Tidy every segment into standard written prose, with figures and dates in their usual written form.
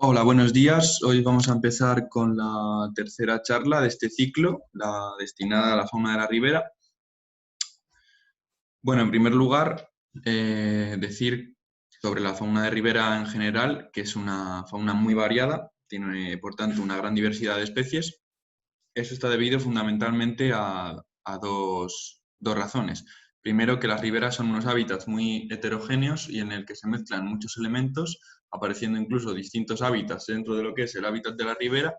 Hola, buenos días. Hoy vamos a empezar con la tercera charla de este ciclo, la destinada a la fauna de la ribera. Bueno, en primer lugar, decir sobre la fauna de ribera en general, que es una fauna muy variada, tiene por tanto una gran diversidad de especies. Eso está debido fundamentalmente a dos razones. Primero, que las riberas son unos hábitats muy heterogéneos y en el que se mezclan muchos elementos, apareciendo incluso distintos hábitats dentro de lo que es el hábitat de la ribera,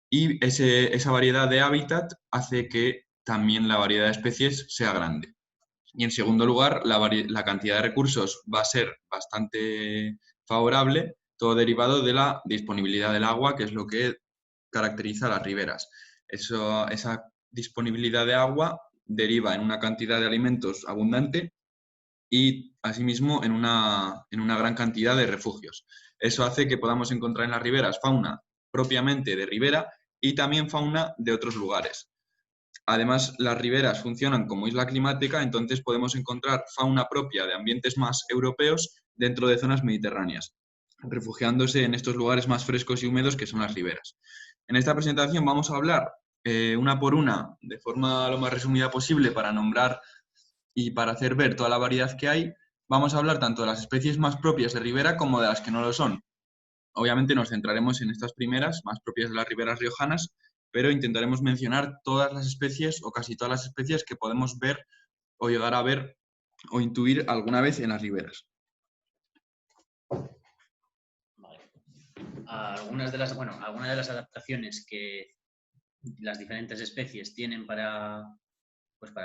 y esa variedad de hábitat hace que también la variedad de especies sea grande. Y en segundo lugar, la cantidad de recursos va a ser bastante favorable, todo derivado de la disponibilidad del agua, que es lo que caracteriza a las riberas. Esa disponibilidad de agua deriva en una cantidad de alimentos abundante y asimismo en una gran cantidad de refugios. Eso hace que podamos encontrar en las riberas fauna propiamente de ribera y también fauna de otros lugares. Además, las riberas funcionan como isla climática, entonces podemos encontrar fauna propia de ambientes más europeos dentro de zonas mediterráneas, refugiándose en estos lugares más frescos y húmedos que son las riberas. En esta presentación vamos a hablar una por una, de forma lo más resumida posible, para nombrar y para hacer ver toda la variedad que hay. Vamos a hablar tanto de las especies más propias de ribera como de las que no lo son. Obviamente nos centraremos en estas primeras, más propias de las riberas riojanas, pero intentaremos mencionar todas las especies o casi todas las especies que podemos ver o llegar a ver o intuir alguna vez en las riberas. Vale. Algunas de las adaptaciones que las diferentes especies tienen para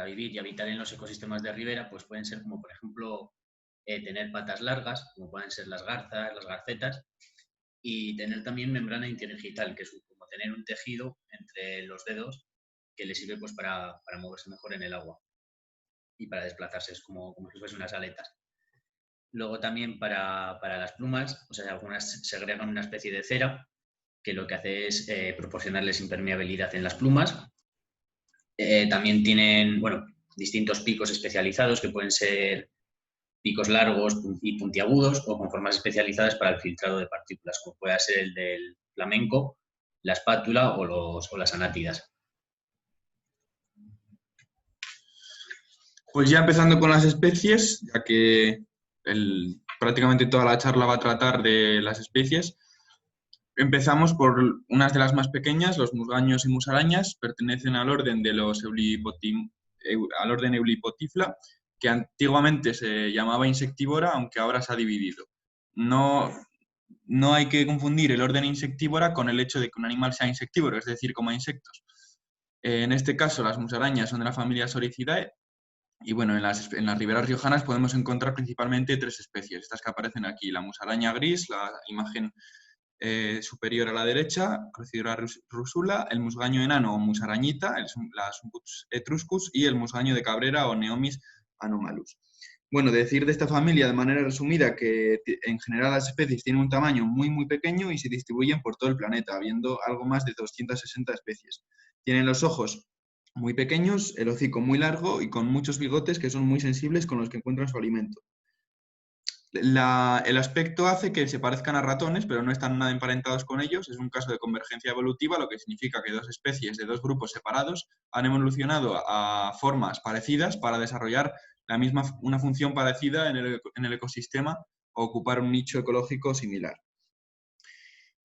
vivir y habitar en los ecosistemas de ribera, pues pueden ser como, por ejemplo, tener patas largas, como pueden ser las garzas, las garcetas, y tener también membrana interdigital, que es como tener un tejido entre los dedos que les sirve pues para moverse mejor en el agua y para desplazarse, es como si fuesen unas aletas. Luego también para las plumas, o sea, algunas segregan una especie de cera que lo que hace es proporcionarles impermeabilidad en las plumas. También tienen, bueno, distintos picos especializados que pueden ser picos largos y puntiagudos o con formas especializadas para el filtrado de partículas, como puede ser el del flamenco, la espátula o las anátidas. Pues ya empezando con las especies, ya que prácticamente toda la charla va a tratar de las especies. Empezamos por unas de las más pequeñas, los musgaños y musarañas, pertenecen al orden de los al orden Eulipotifla, que antiguamente se llamaba insectívora, aunque ahora se ha dividido. No, no hay que confundir el orden insectívora con el hecho de que un animal sea insectívoro, es decir, coma insectos. En este caso, las musarañas son de la familia Soricidae, y bueno, en las riberas riojanas podemos encontrar principalmente tres especies, estas que aparecen aquí: la musaraña gris, la imagen superior a la derecha, Crucidora rusula, el musgaño enano o musarañita, la Sumpus etruscus, y el musgaño de Cabrera o Neomis anomalus. Bueno, decir de esta familia de manera resumida que en general las especies tienen un tamaño muy, muy pequeño y se distribuyen por todo el planeta, habiendo algo más de 260 especies. Tienen los ojos muy pequeños, el hocico muy largo y con muchos bigotes que son muy sensibles con los que encuentran su alimento. El aspecto hace que se parezcan a ratones, pero no están nada emparentados con ellos. Es un caso de convergencia evolutiva, lo que significa que dos especies de dos grupos separados han evolucionado a formas parecidas para desarrollar una función parecida en el ecosistema o ocupar un nicho ecológico similar.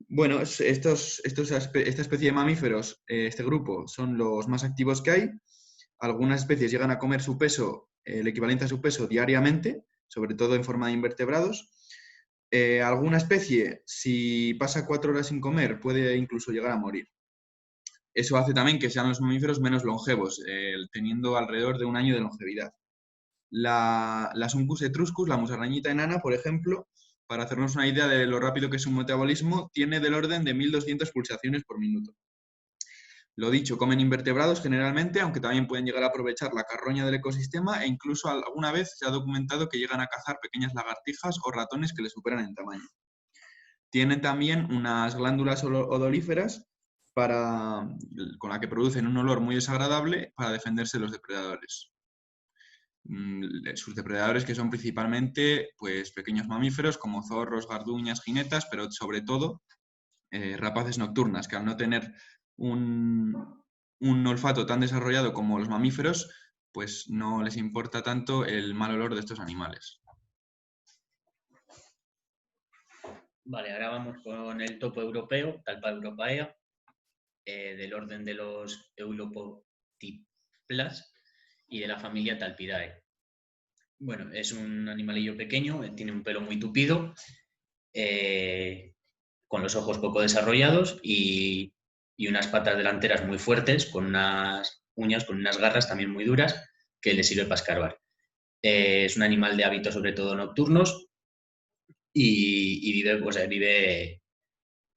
Bueno, esta especie de mamíferos, este grupo, son los más activos que hay. Algunas especies llegan a comer su peso, el equivalente a su peso diariamente, sobre todo en forma de invertebrados. Alguna especie, si pasa 4 horas sin comer, puede incluso llegar a morir. Eso hace también que sean los mamíferos menos longevos, teniendo alrededor de 1 año de longevidad. La Sumpus etruscus, la musarañita enana, por ejemplo, para hacernos una idea de lo rápido que es su metabolismo, tiene del orden de 1200 pulsaciones por minuto. Lo dicho, comen invertebrados generalmente, aunque también pueden llegar a aprovechar la carroña del ecosistema, e incluso alguna vez se ha documentado que llegan a cazar pequeñas lagartijas o ratones que les superan en tamaño. Tienen también unas glándulas odoríferas con la que producen un olor muy desagradable para defenderse de los depredadores. Sus depredadores, que son principalmente pues, pequeños mamíferos como zorros, garduñas, jinetas, pero sobre todo rapaces nocturnas, que al no tener un olfato tan desarrollado como los mamíferos, pues no les importa tanto el mal olor de estos animales. Vale, ahora vamos con el topo europeo, Talpa europaea, del orden de los Eulopotiplas y de la familia Talpidae. Bueno, es un animalillo pequeño, tiene un pelo muy tupido, con los ojos poco desarrollados y unas patas delanteras muy fuertes, con unas uñas, con unas garras también muy duras, que le sirve para escarbar. Es un animal de hábitos sobre todo nocturnos y vive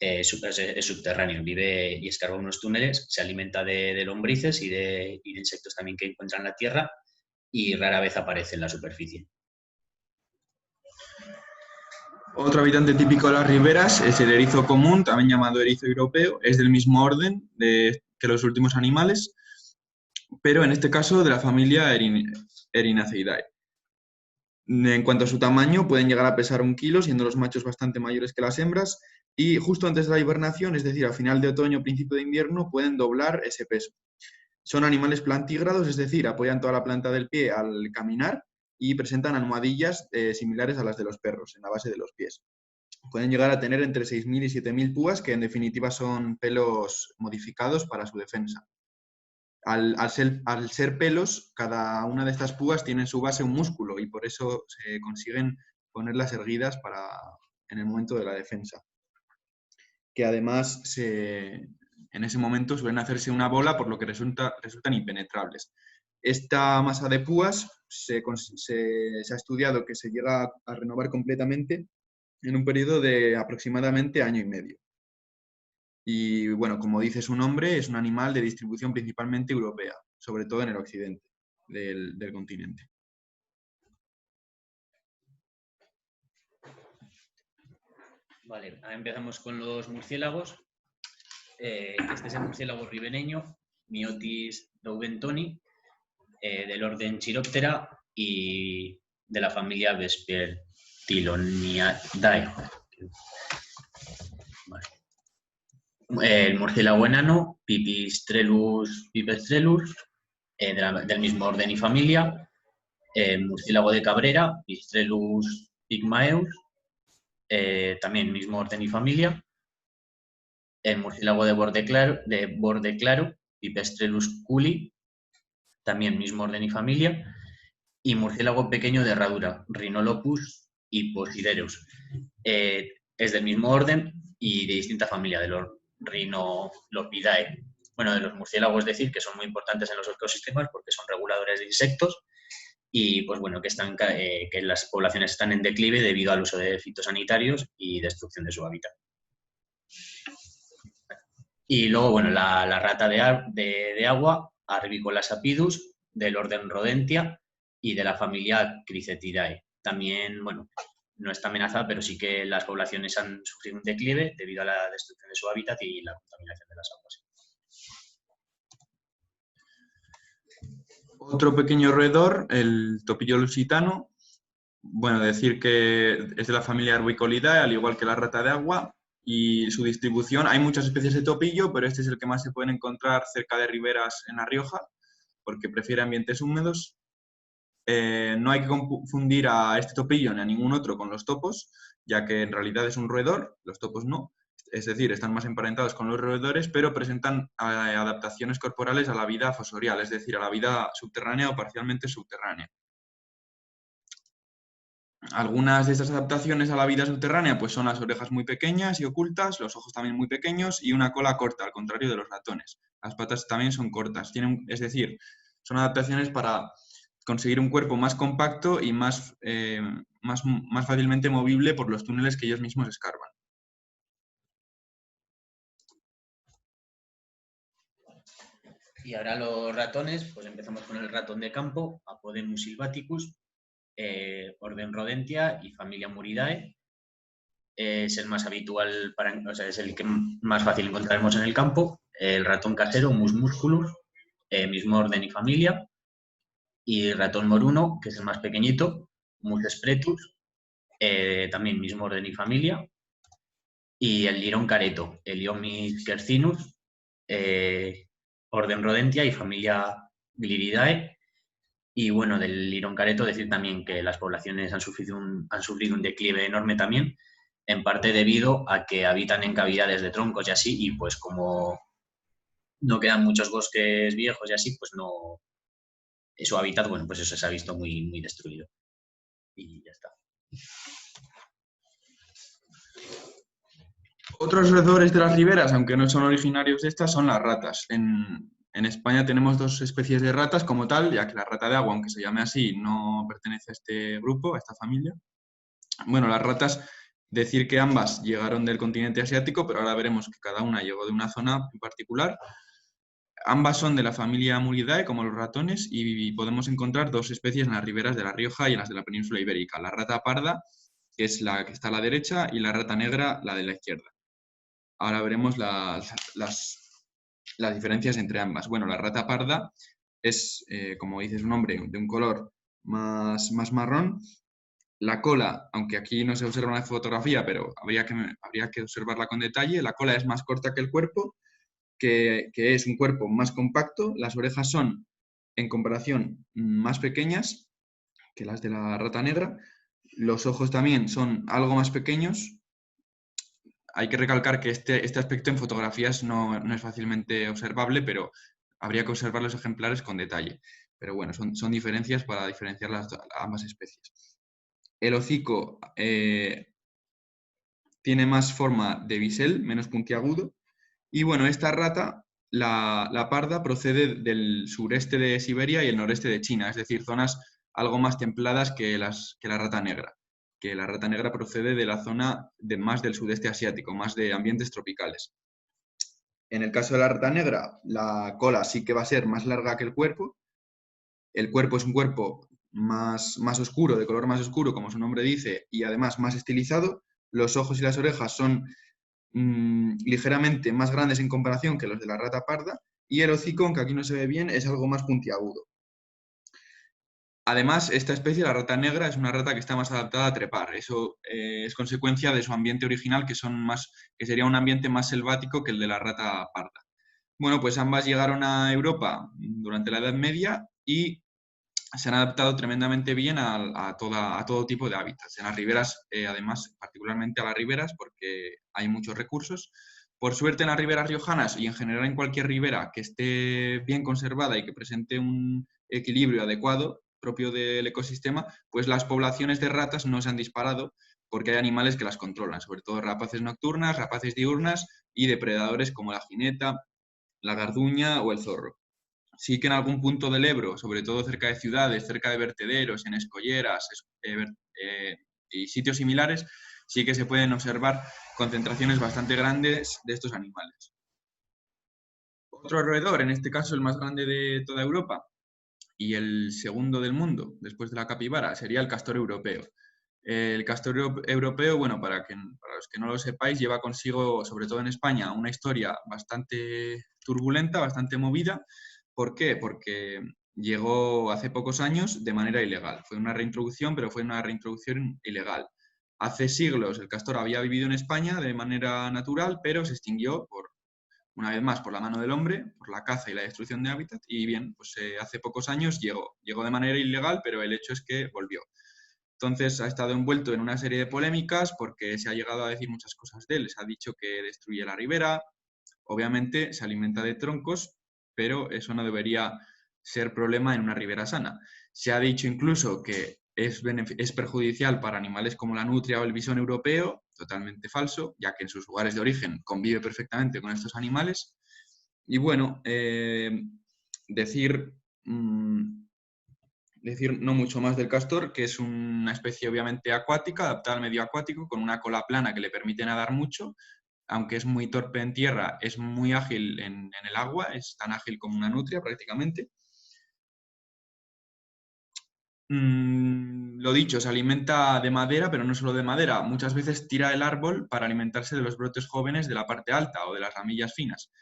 es subterráneo, vive y escarba unos túneles, se alimenta de lombrices y de insectos también que encuentra en la tierra y rara vez aparece en la superficie. Otro habitante típico de las riberas es el erizo común, también llamado erizo europeo. Es del mismo orden que los últimos animales, pero en este caso de la familia Erinaceidae. En cuanto a su tamaño, pueden llegar a pesar 1 kilo, siendo los machos bastante mayores que las hembras, y justo antes de la hibernación, es decir, a final de otoño o principio de invierno, pueden doblar ese peso. Son animales plantígrados, es decir, apoyan toda la planta del pie al caminar y presentan almohadillas similares a las de los perros en la base de los pies. Pueden llegar a tener entre 6.000 y 7.000 púas, que en definitiva son pelos modificados para su defensa. Al ser pelos, cada una de estas púas tiene en su base un músculo y por eso se consiguen ponerlas erguidas en el momento de la defensa. Que además en ese momento suelen hacerse una bola, por lo que resultan impenetrables. Esta masa de púas se ha estudiado que se llega a renovar completamente en un periodo de aproximadamente 1 año y medio. Y bueno, como dice su nombre, es un animal de distribución principalmente europea, sobre todo en el occidente del continente. Vale, ahora empezamos con los murciélagos. Este es el murciélago ribereño, Myotis daubentoni, del orden Chiroptera y de la familia Vespertilonidae. Vale. El murciélago enano, Pipistrellus pipistrellus, del mismo orden y familia. El murciélago de Cabrera, Pipistrellus pygmaeus, también mismo orden y familia. El murciélago de borde claro, Pipistrellus culi, también mismo orden y familia. Y murciélago pequeño de herradura, Rhinolopus hyposiderius. Es del mismo orden y de distinta familia, de los Rhinolopidae. Bueno, de los murciélagos, es decir, que son muy importantes en los ecosistemas porque son reguladores de insectos y pues bueno, que las poblaciones están en declive debido al uso de fitosanitarios y destrucción de su hábitat. Y luego, bueno, la rata de agua, Arvicolas apidus, del orden Rodentia y de la familia Cricetidae. También, bueno, no está amenazada, pero sí que las poblaciones han sufrido un declive debido a la destrucción de su hábitat y la contaminación de las aguas. Otro pequeño roedor, el topillo lusitano. Bueno, decir que es de la familia Arbicolidae, al igual que la rata de agua. Y su distribución, hay muchas especies de topillo, pero este es el que más se pueden encontrar cerca de riberas en La Rioja, porque prefiere ambientes húmedos. No hay que confundir a este topillo ni a ningún otro con los topos, ya que en realidad es un roedor, los topos no. Es decir, están más emparentados con los roedores, pero presentan adaptaciones corporales a la vida fosorial, es decir, a la vida subterránea o parcialmente subterránea. Algunas de estas adaptaciones a la vida subterránea pues son las orejas muy pequeñas y ocultas, los ojos también muy pequeños y una cola corta, al contrario de los ratones. Las patas también son cortas, es decir, son adaptaciones para conseguir un cuerpo más compacto y más fácilmente movible por los túneles que ellos mismos escarban. Y ahora los ratones, pues empezamos con el ratón de campo, Apodemus sylvaticus, orden Rodentia y familia Muridae. Es el más habitual, es el que más fácil encontraremos en el campo. El ratón casero, Mus musculus, mismo orden y familia. y ratón moruno, que es el más pequeñito, Mus spretus, también mismo orden y familia, y el lirón careto, Heliomys quercinus, orden Rodentia y familia Gliridae. Y bueno, del lirón careto decir también que las poblaciones han sufrido un declive enorme también, en parte debido a que habitan en cavidades de troncos y así, y pues como no quedan muchos bosques viejos y así, pues no, su hábitat, bueno, pues eso se ha visto muy, muy destruido. Y ya está. Otros roedores de las riberas, aunque no son originarios de estas, son las ratas. En España tenemos dos especies de ratas como tal, ya que la rata de agua, aunque se llame así, no pertenece a este grupo, a esta familia. Bueno, las ratas, decir que ambas llegaron del continente asiático, pero ahora veremos que cada una llegó de una zona en particular. Ambas son de la familia Muridae, como los ratones, y podemos encontrar dos especies en las riberas de La Rioja y en las de la península ibérica. La rata parda, que es la que está a la derecha, y la rata negra, la de la izquierda. Ahora veremos las diferencias entre ambas. Bueno, la rata parda es, como dice su nombre, de un color más marrón. La cola, aunque aquí no se observa en la fotografía, pero habría que observarla con detalle, la cola es más corta que el cuerpo, que es un cuerpo más compacto. Las orejas son, en comparación, más pequeñas que las de la rata negra. Los ojos también son algo más pequeños. Hay que recalcar que este aspecto en fotografías no es fácilmente observable, pero habría que observar los ejemplares con detalle. Pero bueno, son diferencias para diferenciar ambas especies. El hocico tiene más forma de bisel, menos puntiagudo. Y bueno, esta rata, la parda, procede del sureste de Siberia y el noreste de China, es decir, zonas algo más templadas que la rata negra. Que la rata negra procede de la zona más del sudeste asiático, más de ambientes tropicales. En el caso de la rata negra, la cola sí que va a ser más larga que el cuerpo. El cuerpo es un cuerpo más oscuro, de color más oscuro, como su nombre dice, y además más estilizado. Los ojos y las orejas son ligeramente más grandes en comparación que los de la rata parda, y el hocico, aunque aquí no se ve bien, es algo más puntiagudo. Además, esta especie, la rata negra, es una rata que está más adaptada a trepar. Eso es consecuencia de su ambiente original, que sería un ambiente más selvático que el de la rata parda. Bueno, pues ambas llegaron a Europa durante la Edad Media y se han adaptado tremendamente bien a todo tipo de hábitats. En las riberas, además, particularmente a las riberas, porque hay muchos recursos. Por suerte, en las riberas riojanas y en general en cualquier ribera que esté bien conservada y que presente un equilibrio adecuado propio del ecosistema, pues las poblaciones de ratas no se han disparado porque hay animales que las controlan, sobre todo rapaces nocturnas, rapaces diurnas y depredadores como la jineta, la garduña o el zorro. Sí que en algún punto del Ebro, sobre todo cerca de ciudades, cerca de vertederos, en escolleras y sitios similares, sí que se pueden observar concentraciones bastante grandes de estos animales. Otro roedor, en este caso el más grande de toda Europa y el segundo del mundo, después de la capibara, sería el castor europeo. El castor europeo, bueno, para los que no lo sepáis, lleva consigo, sobre todo en España, una historia bastante turbulenta, bastante movida. ¿Por qué? Porque llegó hace pocos años de manera ilegal. Fue una reintroducción, pero fue una reintroducción ilegal. Hace siglos el castor había vivido en España de manera natural, pero se extinguió una vez más por la mano del hombre, por la caza y la destrucción de hábitat. Y bien, pues hace pocos años llegó de manera ilegal, pero el hecho es que volvió. Entonces ha estado envuelto en una serie de polémicas porque se ha llegado a decir muchas cosas de él. Se ha dicho que destruye la ribera, obviamente se alimenta de troncos, pero eso no debería ser problema en una ribera sana. Se ha dicho incluso que es perjudicial para animales como la nutria o el bisón europeo, totalmente falso, ya que en sus lugares de origen convive perfectamente con estos animales. Y bueno, decir no mucho más del castor, que es una especie obviamente acuática, adaptada al medio acuático, con una cola plana que le permite nadar mucho. Aunque es muy torpe en tierra, es muy ágil en el agua, es tan ágil como una nutria prácticamente. Lo dicho, se alimenta de madera, pero no solo de madera. Muchas veces tira el árbol para alimentarse de los brotes jóvenes de la parte alta o de las ramillas finas.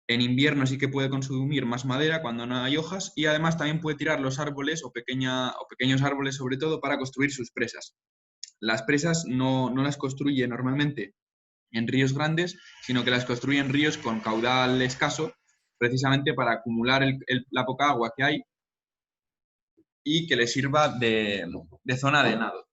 En invierno sí que puede consumir más madera cuando no hay hojas y además también puede tirar los árboles o pequeños árboles sobre todo para construir sus presas. Las presas no las construye normalmente en ríos grandes, sino que las construye en ríos con caudal escaso, precisamente para acumular la poca agua que hay y que le sirva de zona de nado.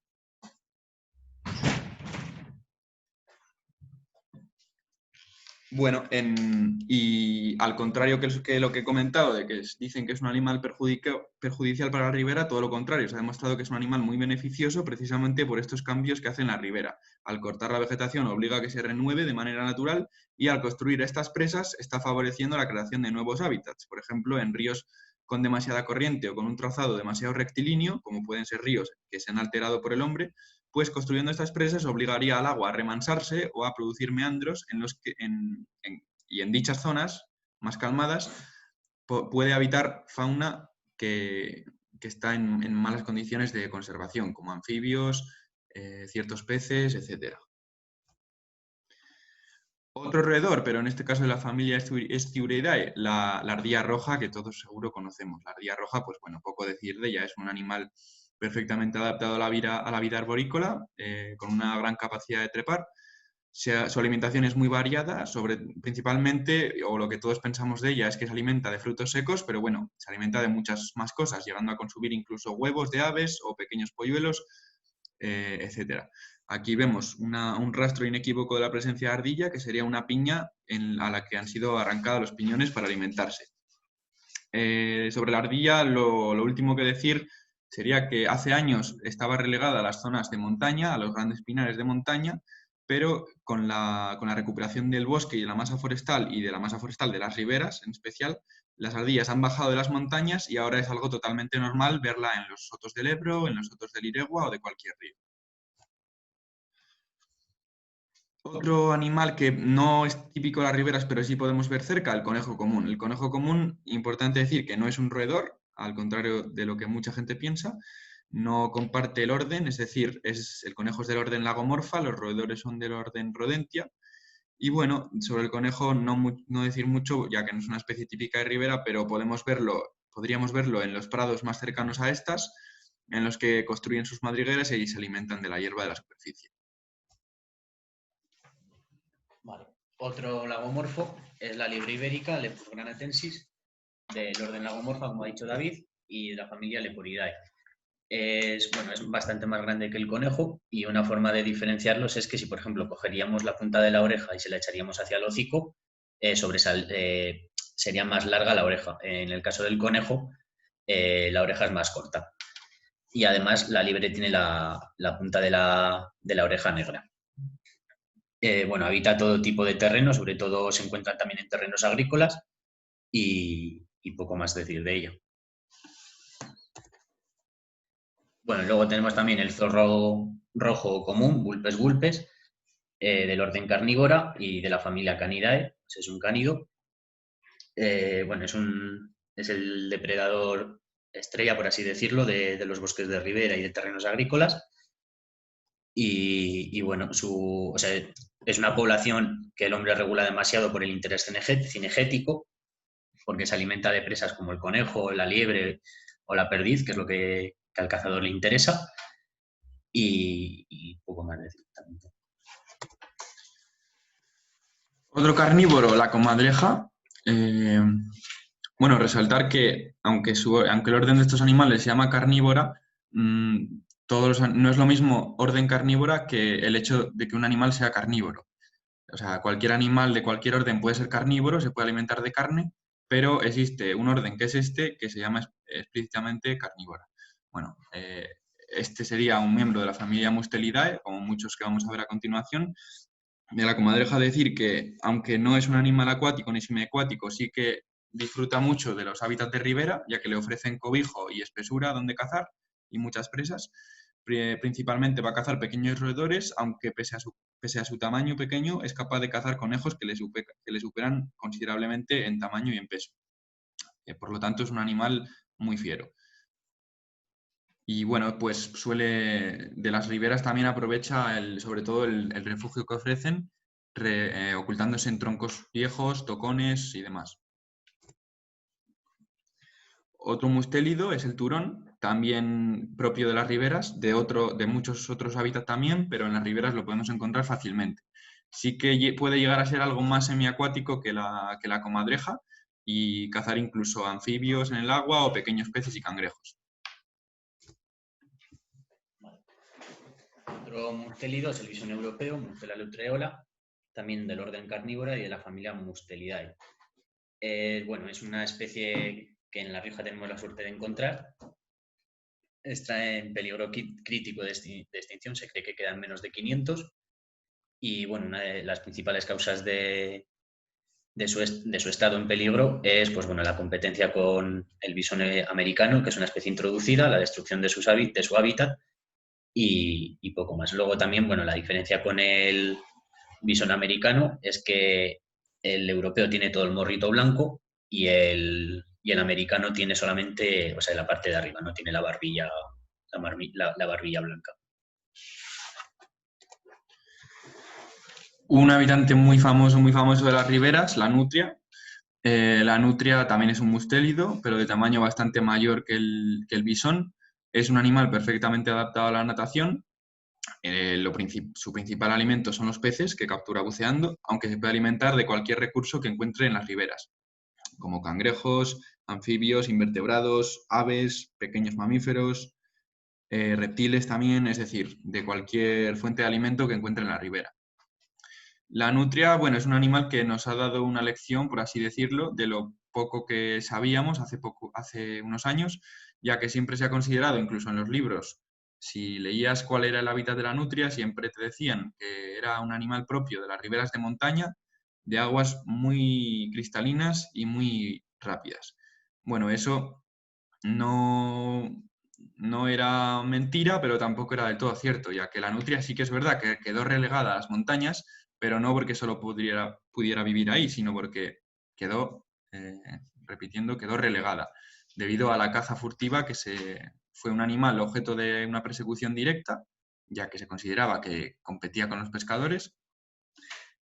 Bueno, y al contrario que lo que he comentado, de que dicen que es un animal perjudicial para la ribera, todo lo contrario, se ha demostrado que es un animal muy beneficioso precisamente por estos cambios que hace en la ribera. Al cortar la vegetación obliga a que se renueve de manera natural y al construir estas presas está favoreciendo la creación de nuevos hábitats. Por ejemplo, en ríos con demasiada corriente o con un trazado demasiado rectilíneo, como pueden ser ríos que se han alterado por el hombre, pues construyendo estas presas obligaría al agua a remansarse o a producir meandros en los que y en dichas zonas más calmadas puede habitar fauna que está en malas condiciones de conservación, como anfibios, ciertos peces, etc. Otro roedor, pero en este caso de la familia Stiuridae, la ardilla roja, que todos seguro conocemos. La ardilla roja, pues bueno, poco decir de ella, es un animal perfectamente adaptado a la vida arborícola, con una gran capacidad de trepar. Su alimentación es muy variada, principalmente, o lo que todos pensamos de ella es que se alimenta de frutos secos, pero bueno, se alimenta de muchas más cosas, llegando a consumir incluso huevos de aves o pequeños polluelos, etc. Aquí vemos un rastro inequívoco de la presencia de ardilla, que sería una piña a la que han sido arrancados los piñones para alimentarse. Sobre la ardilla, lo último que decir sería que hace años estaba relegada a las zonas de montaña, a los grandes pinares de montaña, pero con la recuperación del bosque y de la masa forestal y de la masa forestal de las riberas en especial, las ardillas han bajado de las montañas y ahora es algo totalmente normal verla en los sotos del Ebro, en los sotos del Iregua o de cualquier río. Otro animal que no es típico de las riberas, pero sí podemos ver cerca, el conejo común. El conejo común, importante decir que no es un roedor, al contrario de lo que mucha gente piensa, no comparte el orden, es decir, el conejo es del orden Lagomorpha, los roedores son del orden Rodentia. Y bueno, sobre el conejo no decir mucho, ya que no es una especie típica de ribera, pero podríamos verlo en los prados más cercanos a estas, en los que construyen sus madrigueras y se alimentan de la hierba de la superficie. Vale. Otro lagomorfo es la liebre ibérica, Lepus granatensis, del orden lagomorfa, como ha dicho David, y de la familia Leporidae. Es bastante más grande que el conejo y una forma de diferenciarlos es que si, por ejemplo, cogeríamos la punta de la oreja y se la echaríamos hacia el hocico, sería más larga la oreja. En el caso del conejo, la oreja es más corta. Y además la liebre tiene la punta de la oreja negra. Habita todo tipo de terreno, sobre todo se encuentran también en terrenos agrícolas y poco más decir de ello. Bueno, luego tenemos también el zorro rojo común, Vulpes vulpes, del orden carnívora y de la familia Canidae, pues es un cánido. Es el depredador estrella, por así decirlo, de los bosques de ribera y de terrenos agrícolas. Es una población que el hombre regula demasiado por el interés cinegético, porque se alimenta de presas como el conejo, la liebre o la perdiz, que es lo que al cazador le interesa, y poco más decir también. Otro carnívoro, la comadreja. Resaltar que aunque el orden de estos animales se llama carnívora, no es lo mismo orden carnívora que el hecho de que un animal sea carnívoro. O sea, cualquier animal de cualquier orden puede ser carnívoro, se puede alimentar de carne, pero existe un orden que es que se llama explícitamente carnívora. Bueno, este sería un miembro de la familia Mustelidae, como muchos que vamos a ver a continuación. De la comadreja decir que, aunque no es un animal acuático ni semiacuático, sí que disfruta mucho de los hábitats de ribera, ya que le ofrecen cobijo y espesura donde cazar y muchas presas. Principalmente va a cazar pequeños roedores, aunque pese a su tamaño pequeño, es capaz de cazar conejos que le superan considerablemente en tamaño y en peso. Por lo tanto, es un animal muy fiero. Y bueno, pues de las riberas también aprovecha sobre todo el refugio que ofrecen, ocultándose en troncos viejos, tocones y demás. Otro mustélido es el turón, también propio de las riberas, de muchos otros hábitats también, pero en las riberas lo podemos encontrar fácilmente. Sí que puede llegar a ser algo más semiacuático que la comadreja y cazar incluso anfibios en el agua o pequeños peces y cangrejos. Otro mustélido es el visón europeo, Mustela lutreola, también del orden carnívora y de la familia Mustelidae. Bueno, es una especie que en La Rioja tenemos la suerte de encontrar. Está en peligro crítico de extinción, se cree que quedan menos de 500. Y bueno, una de las principales causas de su estado en peligro es pues, bueno, la competencia con el bisón americano, que es una especie introducida, la destrucción de su hábitat y poco más. Luego también, bueno, la diferencia con el bisón americano es que el europeo tiene todo el morrito blanco y el americano tiene solamente, o sea, la parte de arriba, no tiene la barbilla, la barbilla blanca. Un habitante muy famoso de las riberas, la nutria. La nutria también es un mustélido, pero de tamaño bastante mayor que el bisón. Es un animal perfectamente adaptado a la natación. Su principal alimento son los peces que captura buceando, aunque se puede alimentar de cualquier recurso que encuentre en las riberas, como cangrejos, anfibios, invertebrados, aves, pequeños mamíferos, reptiles también, es decir, de cualquier fuente de alimento que encuentre en la ribera. La nutria, bueno, es un animal que nos ha dado una lección, por así decirlo, de lo poco que sabíamos hace unos años, ya que siempre se ha considerado, incluso en los libros, si leías cuál era el hábitat de la nutria, siempre te decían que era un animal propio de las riberas de montaña, de aguas muy cristalinas y muy rápidas. Bueno, eso no era mentira, pero tampoco era del todo cierto, ya que la nutria sí que es verdad que quedó relegada a las montañas, pero no porque solo pudiera vivir ahí, sino porque quedó, quedó relegada, debido a la caza furtiva, fue un animal objeto de una persecución directa, ya que se consideraba que competía con los pescadores,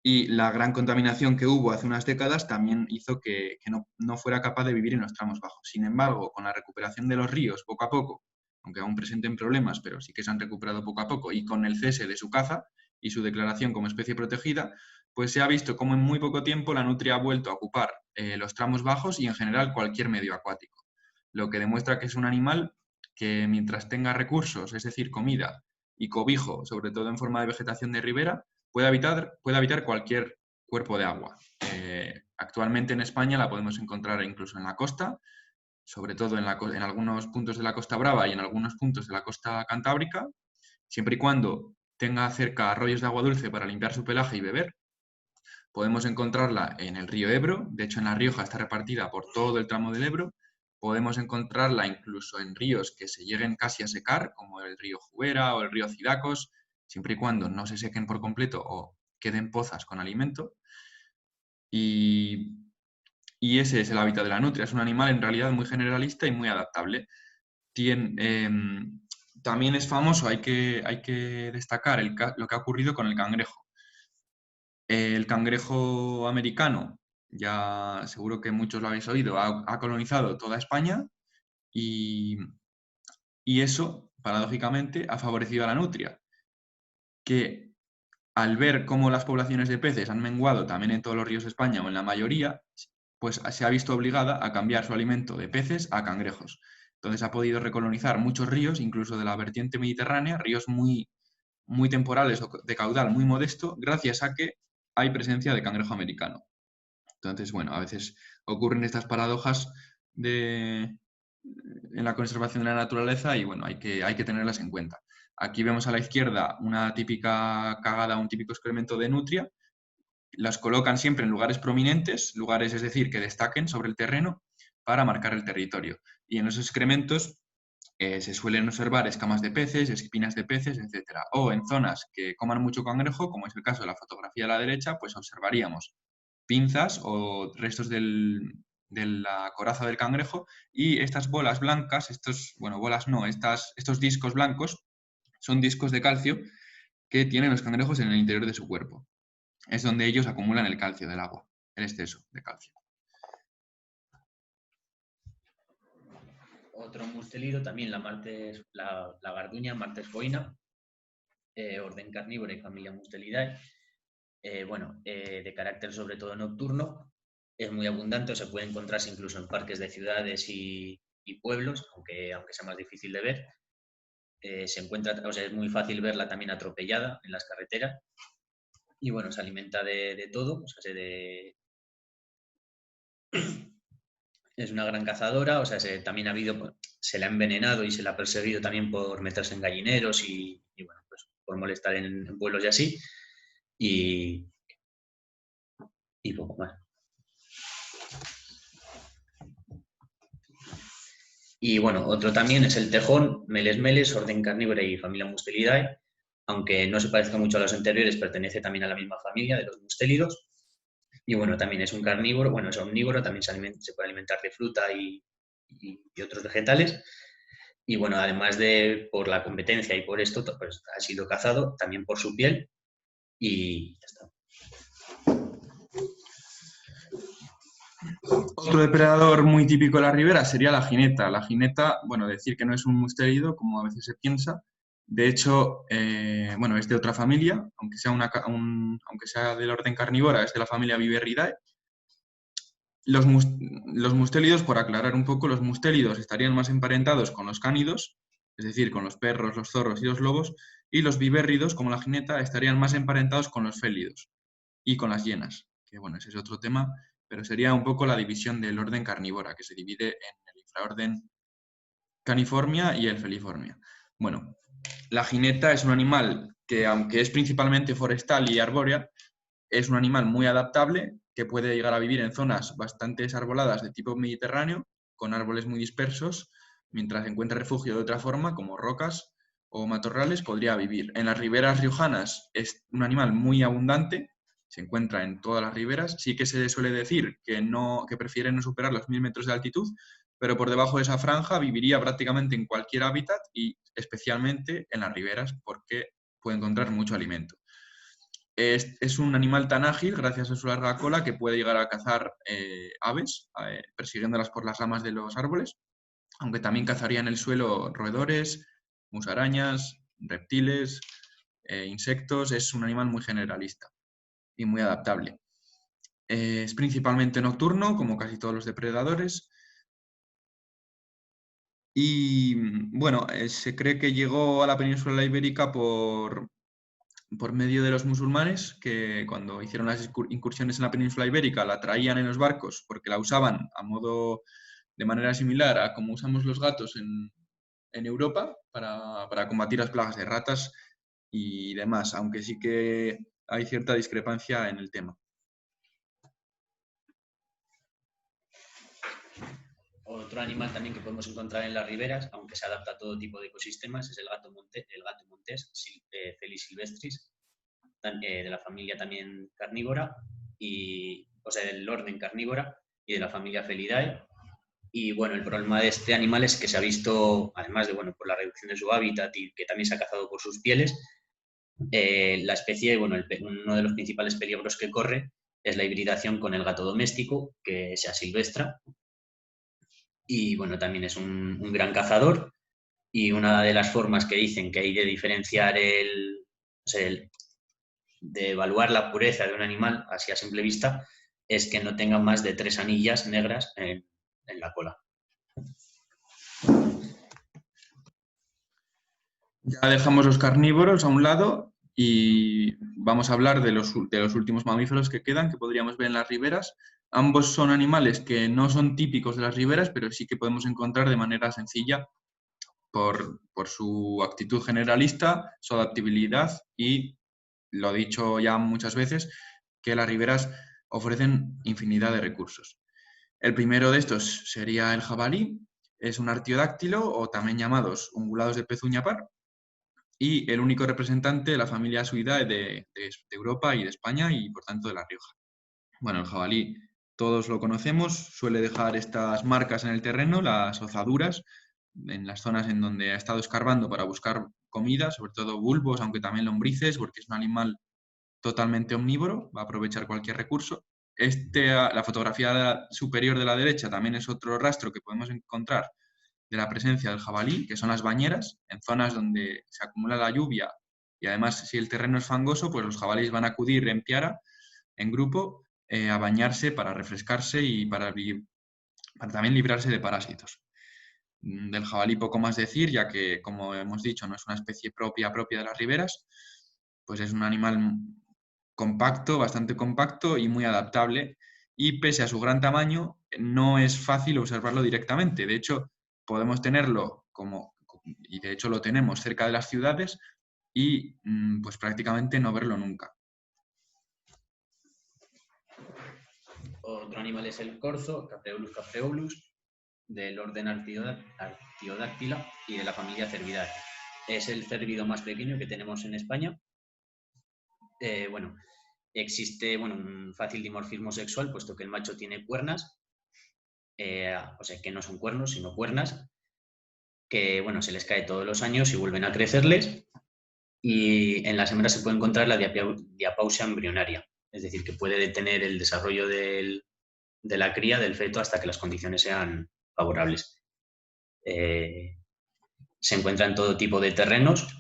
y la gran contaminación que hubo hace unas décadas también hizo que no fuera capaz de vivir en los tramos bajos. Sin embargo, con la recuperación de los ríos poco a poco, aunque aún presenten problemas, pero sí que se han recuperado poco a poco, y con el cese de su caza y su declaración como especie protegida, pues se ha visto cómo en muy poco tiempo la nutria ha vuelto a ocupar los tramos bajos y en general cualquier medio acuático, lo que demuestra que es un animal que mientras tenga recursos, es decir, comida y cobijo, sobre todo en forma de vegetación de ribera, puede habitar cualquier cuerpo de agua. Actualmente en España la podemos encontrar incluso en la costa, sobre todo en algunos puntos de la Costa Brava y en algunos puntos de la costa cantábrica, siempre y cuando tenga cerca arroyos de agua dulce para limpiar su pelaje y beber. Podemos encontrarla en el río Ebro, de hecho en La Rioja está repartida por todo el tramo del Ebro. Podemos encontrarla incluso en ríos que se lleguen casi a secar, como el río Jubera o el río Cidacos, siempre y cuando no se sequen por completo o queden pozas con alimento. Y ese es el hábitat de la nutria. Es un animal en realidad muy generalista y muy adaptable. También es famoso, hay que destacar lo que ha ocurrido con el cangrejo. El cangrejo americano, ya seguro que muchos lo habéis oído, ha colonizado toda España y eso, paradójicamente, ha favorecido a la nutria, que al ver cómo las poblaciones de peces han menguado también en todos los ríos de España o en la mayoría, pues se ha visto obligada a cambiar su alimento de peces a cangrejos. Entonces ha podido recolonizar muchos ríos, incluso de la vertiente mediterránea, ríos muy, muy temporales o de caudal muy modesto, gracias a que hay presencia de cangrejo americano. Entonces, bueno, a veces ocurren estas paradojas en la conservación de la naturaleza y, bueno, hay que tenerlas en cuenta. Aquí vemos a la izquierda una típica cagada, un típico excremento de nutria. Las colocan siempre en lugares prominentes, lugares, es decir, que destaquen sobre el terreno para marcar el territorio. Y en los excrementos se suelen observar escamas de peces, espinas de peces, etc. O en zonas que coman mucho cangrejo, como es el caso de la fotografía a la derecha, pues observaríamos pinzas o restos de la coraza del cangrejo, y estas bolas blancas, estos discos blancos son discos de calcio que tienen los cangrejos en el interior de su cuerpo. es donde ellos acumulan el calcio del agua, el exceso de calcio. Otro mustélido también, la garduña, Martes boina, orden carnívora y familia Mustelidae. De carácter sobre todo nocturno, es muy abundante, o se puede encontrarse incluso en parques de ciudades y pueblos, aunque sea más difícil de ver. Se encuentra, o sea, es muy fácil verla también atropellada en las carreteras. Y bueno, se alimenta de todo, o sea, es una gran cazadora, o sea, también se la ha envenenado y se la ha perseguido también por meterse en gallineros y bueno, pues por molestar en pueblos y así. Y poco más. Y bueno, otro también es el tejón, Meles meles, orden carnívora y familia Mustelidae. Aunque no se parezca mucho a los anteriores, pertenece también a la misma familia de los mustélidos. Y bueno, también es un carnívoro, bueno, es omnívoro, también se puede alimentar de fruta y otros vegetales. Y bueno, además de por la competencia y por esto, pues ha sido cazado también por su piel y ya está. Otro depredador muy típico de la ribera sería la jineta. La jineta, bueno, decir que no es un mustélido, como a veces se piensa. De hecho, es de otra familia, aunque sea del orden carnívora, es de la familia Viverridae. Los mustélidos, por aclarar un poco, los mustélidos estarían más emparentados con los cánidos, es decir, con los perros, los zorros y los lobos, y los vivérridos, como la jineta, estarían más emparentados con los félidos y con las hienas, que bueno, ese es otro tema, pero sería un poco la división del orden carnívora, que se divide en el infraorden Caniformia y el Feliformia. Bueno, la jineta es un animal que, aunque es principalmente forestal y arbórea, es un animal muy adaptable que puede llegar a vivir en zonas bastante desarboladas de tipo mediterráneo, con árboles muy dispersos, mientras encuentra refugio de otra forma, como rocas o matorrales, podría vivir. En las riberas riojanas es un animal muy abundante, se encuentra en todas las riberas. Sí que se suele decir que prefiere no superar los 1000 metros de altitud, pero por debajo de esa franja viviría prácticamente en cualquier hábitat y especialmente en las riberas porque puede encontrar mucho alimento. Es un animal tan ágil, gracias a su larga cola, que puede llegar a cazar aves, persiguiéndolas por las ramas de los árboles, aunque también cazaría en el suelo roedores, musarañas, reptiles, insectos. Es un animal muy generalista y muy adaptable. Es principalmente nocturno, como casi todos los depredadores. Y bueno, se cree que llegó a la península ibérica por medio de los musulmanes, que cuando hicieron las incursiones en la península ibérica la traían en los barcos porque la usaban de manera similar a como usamos los gatos en Europa para combatir las plagas de ratas y demás, aunque sí que hay cierta discrepancia en el tema. Otro animal también que podemos encontrar en las riberas, aunque se adapta a todo tipo de ecosistemas, es el gato montés, Felis silvestris, de la familia también carnívora, del orden carnívora y de la familia Felidae. Y bueno, el problema de este animal es que se ha visto, además de por la reducción de su hábitat y que también se ha cazado por sus pieles, la especie, uno de los principales peligros que corre es la hibridación con el gato doméstico, que se asilvestra. Y bueno, también es un gran cazador. Y una de las formas que dicen que hay de diferenciar de evaluar la pureza de un animal, así a simple vista, es que no tenga más de 3 anillas negras en la cola. Ya dejamos los carnívoros a un lado y vamos a hablar de los últimos mamíferos que quedan, que podríamos ver en las riberas. Ambos son animales que no son típicos de las riberas, pero sí que podemos encontrar de manera sencilla por su actitud generalista, su adaptabilidad y, lo he dicho ya muchas veces, que las riberas ofrecen infinidad de recursos. El primero de estos sería el jabalí. Es un artiodáctilo, o también llamados ungulados de pezuña par, y el único representante de la familia Suidae de Europa y de España y, por tanto, de La Rioja. Bueno, el jabalí todos lo conocemos, suele dejar estas marcas en el terreno, las ozaduras, en las zonas en donde ha estado escarbando para buscar comida, sobre todo bulbos, aunque también lombrices, porque es un animal totalmente omnívoro, va a aprovechar cualquier recurso. La fotografía superior de la derecha también es otro rastro que podemos encontrar de la presencia del jabalí, que son las bañeras, en zonas donde se acumula la lluvia y además si el terreno es fangoso, pues los jabalíes van a acudir en piara, en grupo, a bañarse para refrescarse y para también librarse de parásitos. Del jabalí poco más decir, ya que, como hemos dicho, no es una especie propia de las riberas, pues es un animal compacto, bastante compacto y muy adaptable, y pese a su gran tamaño, no es fácil observarlo directamente. De hecho, podemos tenerlo y de hecho lo tenemos cerca de las ciudades, y pues prácticamente no verlo nunca. Otro animal es el corzo, Capreolus capreolus, del orden Artiodactyla y de la familia Cervidae. Es el cérvido más pequeño que tenemos en España. Existe un fácil dimorfismo sexual, puesto que el macho tiene cuernas, o sea, que no son cuernos, sino cuernas, que se les cae todos los años y vuelven a crecerles. Y en las hembras se puede encontrar la diapausia embrionaria, es decir, que puede detener el desarrollo de la cría del feto hasta que las condiciones sean favorables. Se encuentra en todo tipo de terrenos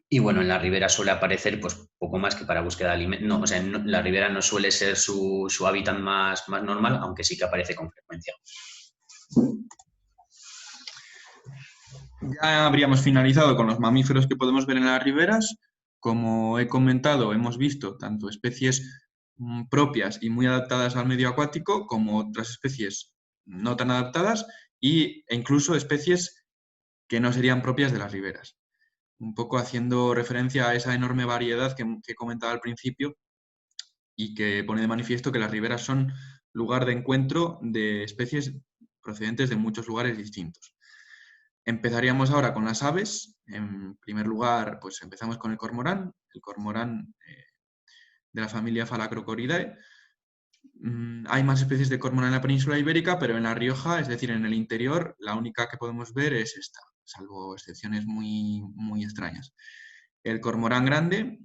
y en la ribera suele aparecer pues poco más que para búsqueda de alimento. La ribera no suele ser su hábitat más normal, aunque sí que aparece con frecuencia. Ya habríamos finalizado con los mamíferos que podemos ver en las riberas. Como he comentado, hemos visto tanto especies propias y muy adaptadas al medio acuático, como otras especies no tan adaptadas e incluso especies que no serían propias de las riberas. Un poco haciendo referencia a esa enorme variedad que comentaba al principio y que pone de manifiesto que las riberas son lugar de encuentro de especies procedentes de muchos lugares distintos. Empezaríamos ahora con las aves. En primer lugar, pues empezamos con el cormorán de la familia Phalacrocoridae. Hay más especies de cormorán en la península ibérica, pero en La Rioja, es decir, en el interior, la única que podemos ver es esta, salvo excepciones muy, muy extrañas. El cormorán grande,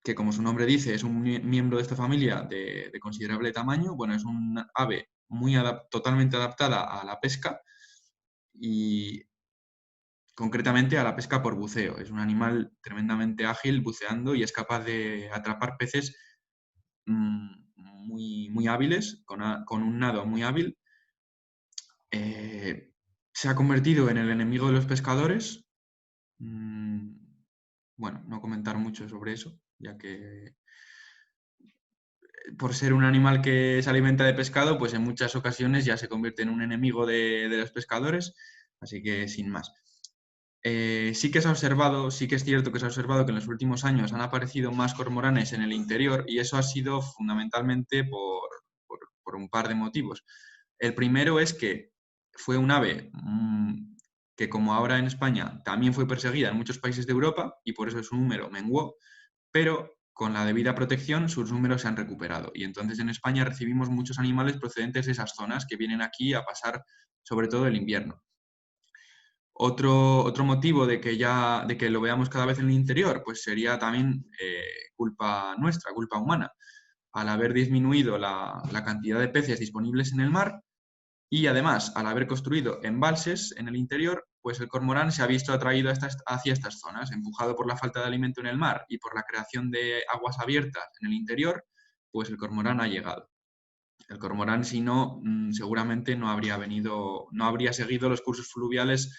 que como su nombre dice, es un miembro de esta familia de considerable tamaño. Bueno, es un ave totalmente adaptada a la pesca y concretamente a la pesca por buceo. Es un animal tremendamente ágil buceando y es capaz de atrapar peces muy, muy hábiles, con un nado muy hábil. Se ha convertido en el enemigo de los pescadores. Bueno, no comentar mucho sobre eso, ya que por ser un animal que se alimenta de pescado, pues en muchas ocasiones ya se convierte en un enemigo de los pescadores, así que sin más. Sí que es cierto que se ha observado que en los últimos años han aparecido más cormoranes en el interior, y eso ha sido fundamentalmente por un par de motivos. El primero es que fue un ave que, como ahora en España, también fue perseguida en muchos países de Europa y por eso su número menguó, pero con la debida protección sus números se han recuperado. Y entonces en España recibimos muchos animales procedentes de esas zonas que vienen aquí a pasar sobre todo el invierno. Otro motivo de que lo veamos cada vez en el interior, pues sería también culpa nuestra, culpa humana. Al haber disminuido la cantidad de peces disponibles en el mar, y además al haber construido embalses en el interior, pues el cormorán se ha visto atraído hacia estas zonas, empujado por la falta de alimento en el mar y por la creación de aguas abiertas en el interior, pues el cormorán ha llegado. El cormorán, si no, seguramente no habría seguido los cursos fluviales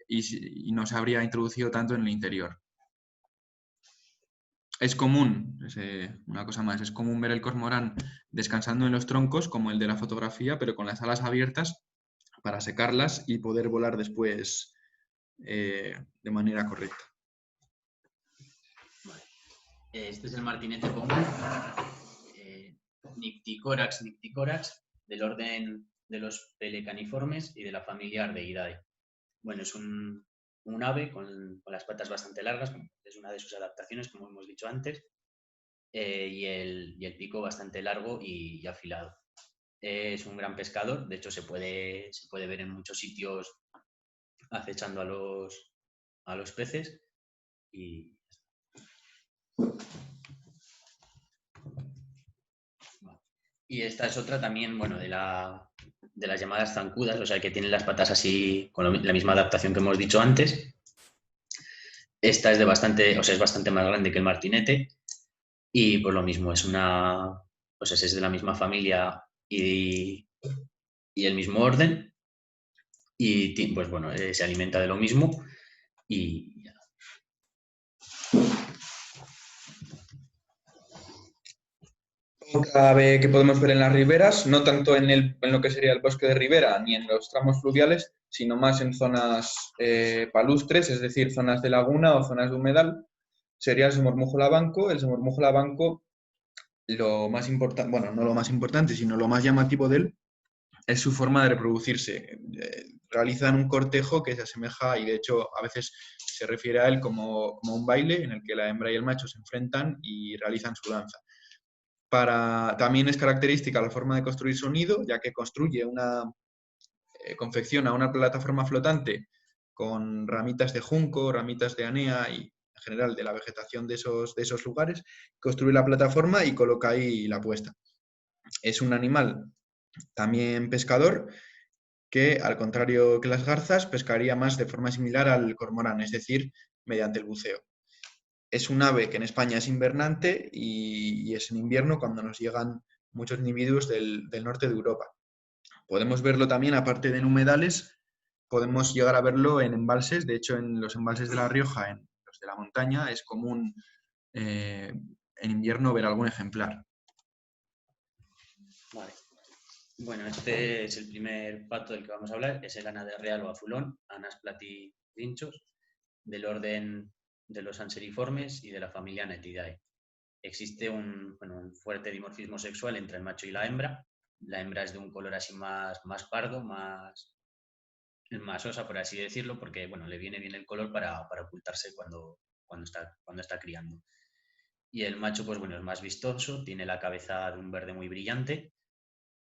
y no se habría introducido tanto en el interior. Es común, una cosa más, es común ver el cormorán descansando en los troncos, como el de la fotografía, pero con las alas abiertas para secarlas y poder volar después de manera correcta. Este es el martinete común, Nycticorax nycticorax, del orden de los pelecaniformes y de la familia Ardeidae. Bueno, es un ave con las patas bastante largas, es una de sus adaptaciones, como hemos dicho antes, y el pico bastante largo y afilado. Es un gran pescador, de hecho se puede ver en muchos sitios acechando a los peces. Y Y esta es otra también, bueno, de las llamadas zancudas, o sea, que tienen las patas así, con la misma adaptación que hemos dicho antes. Esta es de bastante, o sea, es bastante más grande que el martinete y por lo mismo es pues es de la misma familia y el mismo orden y pues bueno, se alimenta de lo mismo y Otra ave que podemos ver en las riberas, no tanto en lo que sería el bosque de ribera ni en los tramos fluviales, sino más en zonas palustres, es decir, zonas de laguna o zonas de humedal, sería el somormujo lavanco. El somormujo lavanco, lo más importante, bueno, no lo más importante, sino lo más llamativo de él es su forma de reproducirse. Realizan un cortejo que se asemeja, y de hecho a veces se refiere a él como un baile en el que la hembra y el macho se enfrentan y realizan su danza. También es característica la forma de construir su nido, ya que confecciona una plataforma flotante con ramitas de junco, ramitas de anea y en general de la vegetación de esos lugares, construye la plataforma y coloca ahí la puesta. Es un animal también pescador que, al contrario que las garzas, pescaría más de forma similar al cormorán, es decir, mediante el buceo. Es un ave que en España es invernante y es en invierno cuando nos llegan muchos individuos del norte de Europa. Podemos verlo también, aparte de en humedales, podemos llegar a verlo en embalses. De hecho, en los embalses de La Rioja, en los de la montaña, es común en invierno ver algún ejemplar. vale. Bueno, este es el primer pato del que vamos a hablar, es el ánade real o azulón, Anas platyvinchos, del orden de los anseriformes y de la familia Netidae. Existe un fuerte dimorfismo sexual entre el macho y la hembra. La hembra es de un color así más pardo, más osa, por así decirlo, porque bueno, le viene bien el color para ocultarse cuando está criando. Y el macho, pues bueno, es más vistoso, tiene la cabeza de un verde muy brillante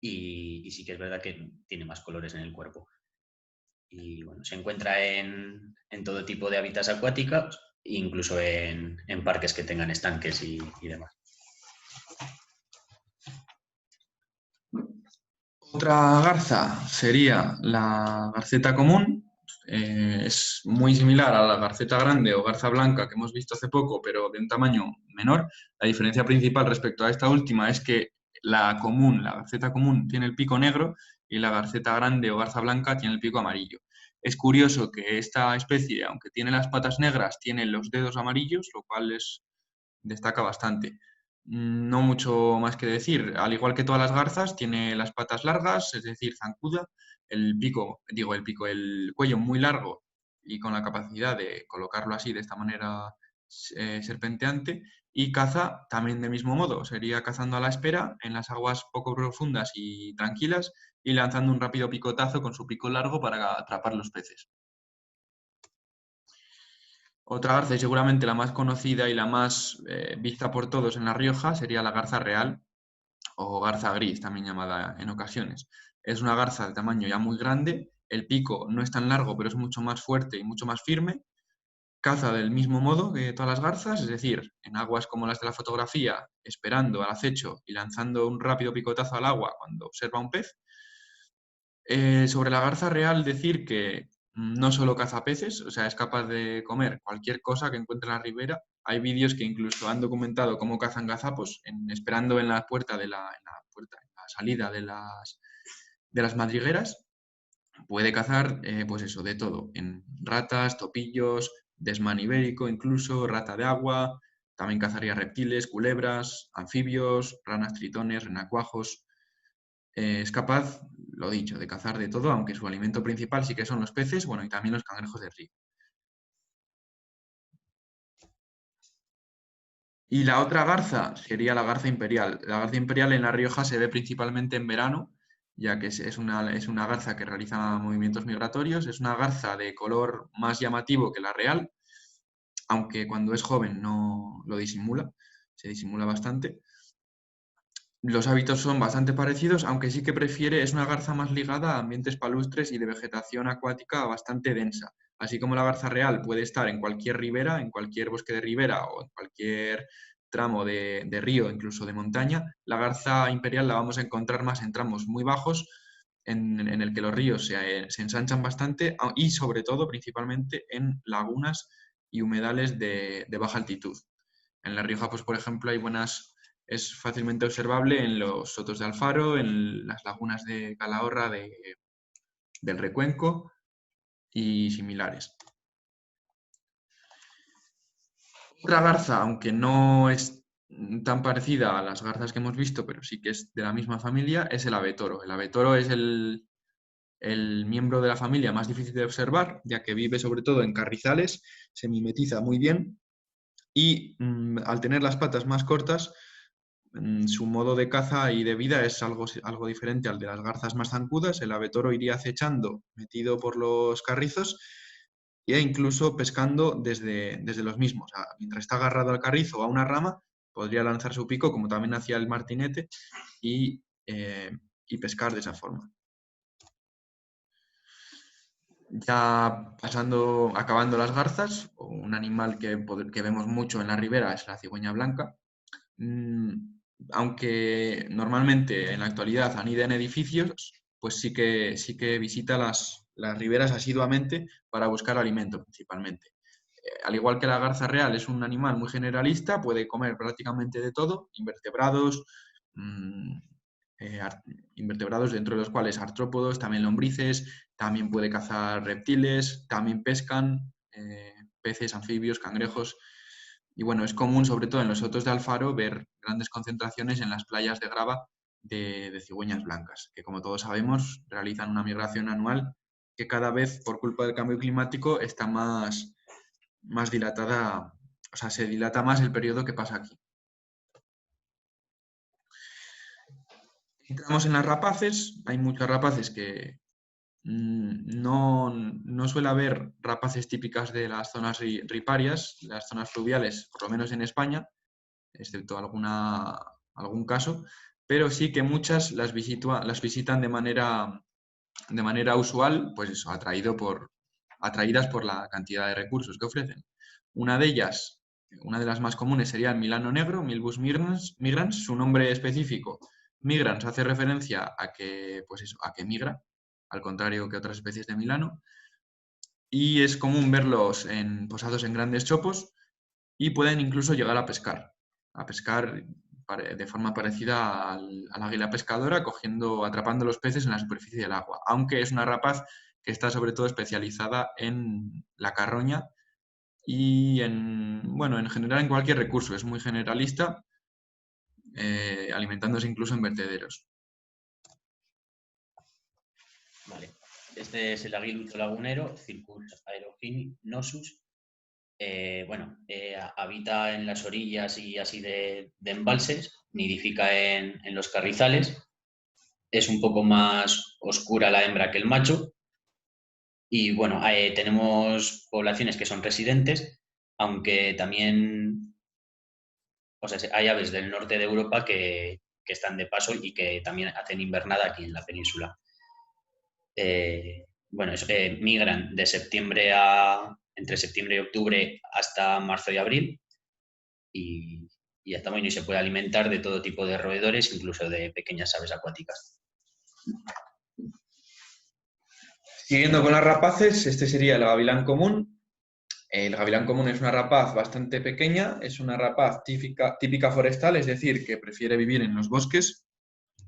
y sí que es verdad que tiene más colores en el cuerpo. Y bueno, se encuentra en todo tipo de hábitats acuáticos, incluso en parques que tengan estanques y demás. Otra garza sería la garceta común. Es muy similar a la garceta grande o garza blanca que hemos visto hace poco, pero de un tamaño menor. La diferencia principal respecto a esta última es que la común, la garceta común, tiene el pico negro y la garceta grande o garza blanca tiene el pico amarillo. Es curioso que esta especie, aunque tiene las patas negras, tiene los dedos amarillos, lo cual destaca bastante. No mucho más que decir. Al igual que todas las garzas, tiene las patas largas, es decir, zancuda, el cuello muy largo y con la capacidad de colocarlo así, de esta manera serpenteante, y caza también del mismo modo. Sería cazando a la espera en las aguas poco profundas y tranquilas y lanzando un rápido picotazo con su pico largo para atrapar los peces. Otra garza, y seguramente la más conocida y la más vista por todos en La Rioja, sería la garza real o garza gris, también llamada en ocasiones. Es una garza de tamaño ya muy grande, el pico no es tan largo, pero es mucho más fuerte y mucho más firme. Caza del mismo modo que todas las garzas, es decir, en aguas como las de la fotografía, esperando al acecho y lanzando un rápido picotazo al agua cuando observa un pez. Sobre la garza real, decir que no solo caza peces, o sea, es capaz de comer cualquier cosa que encuentre en la ribera. Hay vídeos que incluso han documentado cómo cazan gazapos esperando en la puerta en la salida de las madrigueras. Puede cazar, pues eso, de todo, en ratas, topillos, desmán ibérico, incluso rata de agua. También cazaría reptiles, culebras, anfibios, ranas, tritones, renacuajos. Es capaz, lo dicho, de cazar de todo, aunque su alimento principal sí que son los peces, bueno, y también los cangrejos de río. Y la otra garza sería la garza imperial. La garza imperial en La Rioja se ve principalmente en verano, ya que es una garza que realiza movimientos migratorios. Es una garza de color más llamativo que la real, aunque cuando es joven no lo disimula, se disimula bastante. Los hábitos son bastante parecidos, aunque sí que es una garza más ligada a ambientes palustres y de vegetación acuática bastante densa. Así como la garza real puede estar en cualquier ribera, en cualquier bosque de ribera o en cualquier tramo de río, incluso de montaña. La garza imperial la vamos a encontrar más en tramos muy bajos, en el que los ríos se ensanchan bastante y sobre todo, principalmente, en lagunas y humedales de baja altitud. En La Rioja, pues, por ejemplo, es fácilmente observable en los sotos de Alfaro, en las lagunas de Calahorra, del Recuenco y similares. Otra garza, aunque no es tan parecida a las garzas que hemos visto, pero sí que es de la misma familia, es el abetoro. El abetoro es el miembro de la familia más difícil de observar, ya que vive sobre todo en carrizales, se mimetiza muy bien y al tener las patas más cortas, su modo de caza y de vida es algo diferente al de las garzas más zancudas. El abetoro iría acechando, metido por los carrizos, e incluso pescando desde los mismos. O sea, mientras está agarrado al carrizo o a una rama, podría lanzar su pico, como también hacía el martinete, y pescar de esa forma. Ya acabando las garzas, un animal que vemos mucho en la ribera es la cigüeña blanca. Aunque normalmente en la actualidad anida en edificios, pues sí que visita las riberas asiduamente para buscar alimento principalmente. Al igual que la garza real es un animal muy generalista, puede comer prácticamente de todo, invertebrados, invertebrados dentro de los cuales artrópodos, también lombrices, también puede cazar reptiles, también pescan peces, anfibios, cangrejos. Y bueno, es común, sobre todo en los sotos de Alfaro, ver grandes concentraciones en las playas de grava de cigüeñas blancas, que como todos sabemos realizan una migración anual que cada vez, por culpa del cambio climático, está más dilatada, o sea, se dilata más el periodo que pasa aquí. Entramos en las rapaces, hay muchas rapaces que no suele haber rapaces típicas de las zonas riparias, las zonas fluviales, por lo menos en España, excepto algún caso, pero sí que muchas las visitan de manera usual, pues eso, atraídas por la cantidad de recursos que ofrecen. Una de ellas, una de las más comunes, sería el milano negro, Milbus migrans. Su nombre específico, migrans, hace referencia a que, pues eso, a que migra, al contrario que otras especies de milano. Y es común verlos posados en grandes chopos y pueden incluso llegar a pescar de forma parecida al águila pescadora, atrapando los peces en la superficie del agua, aunque es una rapaz que está sobre todo especializada en la carroña y en general en cualquier recurso. Es muy generalista, alimentándose incluso en vertederos. Vale. Este es el aguilucho lagunero, Circus aeruginosus. Habita en las orillas y así de embalses, nidifica en los carrizales. Es un poco más oscura la hembra que el macho. Y bueno, tenemos poblaciones que son residentes, aunque también, o sea, hay aves del norte de Europa que están de paso y que también hacen invernada aquí en la península. Migran entre septiembre y octubre hasta marzo y abril y hasta mayo, y se puede alimentar de todo tipo de roedores, incluso de pequeñas aves acuáticas. Siguiendo con las rapaces, este sería el gavilán común. El gavilán común es una rapaz bastante pequeña, es una rapaz típica forestal, es decir, que prefiere vivir en los bosques.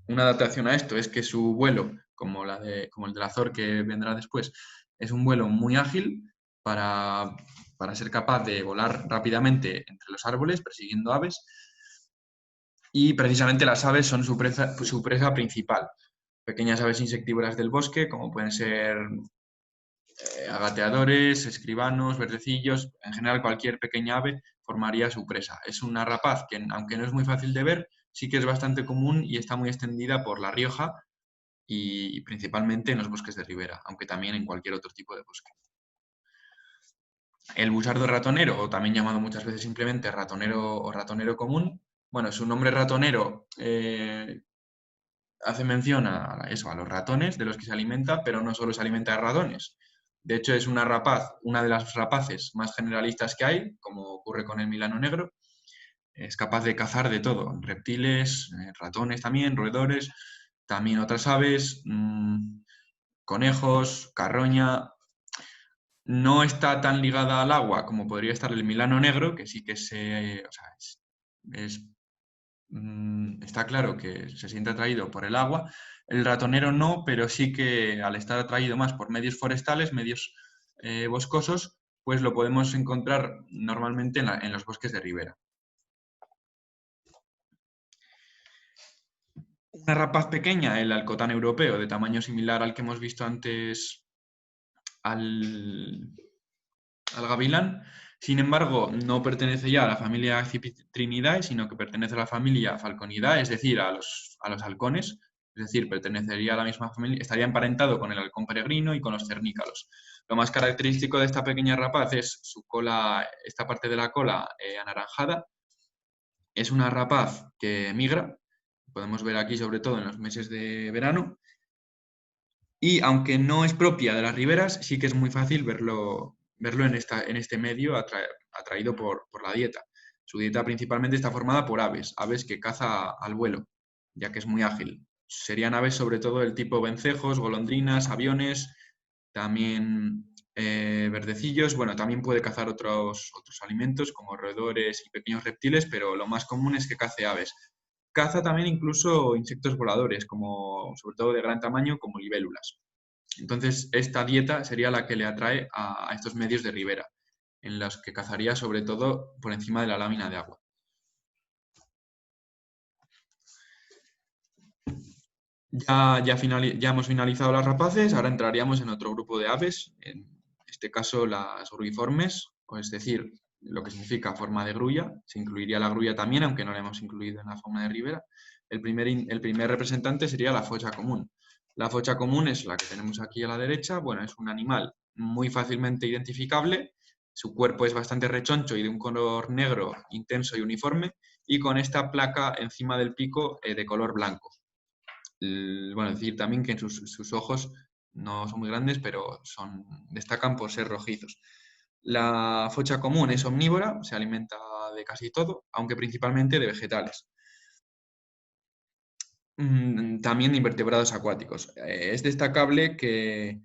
Una adaptación a esto es que su vuelo, como el del azor que vendrá después, es un vuelo muy ágil para ser capaz de volar rápidamente entre los árboles persiguiendo aves. Y precisamente las aves son su presa principal. Pequeñas aves insectívoras del bosque, como pueden ser agateadores, escribanos, verdecillos, en general cualquier pequeña ave formaría su presa. Es una rapaz que, aunque no es muy fácil de ver, sí que es bastante común y está muy extendida por La Rioja y principalmente en los bosques de ribera, aunque también en cualquier otro tipo de bosque. El busardo ratonero, o también llamado muchas veces simplemente ratonero o ratonero común, bueno, su nombre ratonero hace mención a los ratones de los que se alimenta, pero no solo se alimenta de ratones. De hecho, es una de las rapaces más generalistas que hay, como ocurre con el milano negro. es capaz de cazar de todo, reptiles, ratones también, roedores, también otras aves, conejos, carroña. No está tan ligada al agua como podría estar el milano negro, que sí que o sea, está claro que se siente atraído por el agua. El ratonero no, pero sí que al estar atraído más por medios forestales, medios boscosos, pues lo podemos encontrar normalmente en los bosques de ribera. Una rapaz pequeña, el alcotán europeo, de tamaño similar al que hemos visto antes al gavilán. Sin embargo, no pertenece ya a la familia Accipitrinidae, sino que pertenece a la familia Falconidae, es decir, a los halcones. Es decir, pertenecería a la misma familia, estaría emparentado con el halcón peregrino y con los cernícalos. Lo más característico de esta pequeña rapaz es su cola, esta parte de la cola anaranjada. Es una rapaz que migra, podemos ver aquí sobre todo en los meses de verano, y aunque no es propia de las riberas, sí que es muy fácil verlo en este medio atraído por la dieta. Su dieta principalmente está formada por aves que caza al vuelo, ya que es muy ágil. Serían aves sobre todo del tipo vencejos, golondrinas, aviones, también verdecillos. Bueno, también puede cazar otros alimentos como roedores y pequeños reptiles, pero lo más común es que cace aves. Caza también incluso insectos voladores, como, sobre todo de gran tamaño, como libélulas. Entonces, esta dieta sería la que le atrae a estos medios de ribera, en los que cazaría sobre todo por encima de la lámina de agua. Ya hemos finalizado las rapaces, ahora entraríamos en otro grupo de aves, en este caso las gruiformes, es decir, lo que significa forma de grulla. Se incluiría la grulla también, aunque no la hemos incluido en la fauna de ribera. El primer representante sería la focha común. La focha común es la que tenemos aquí a la derecha. Bueno, es un animal muy fácilmente identificable. Su cuerpo es bastante rechoncho y de un color negro intenso y uniforme, y con esta placa encima del pico de color blanco. Bueno, decir también que sus ojos no son muy grandes, pero destacan por ser rojizos. La focha común es omnívora, se alimenta de casi todo, aunque principalmente de vegetales. También de invertebrados acuáticos. Es destacable que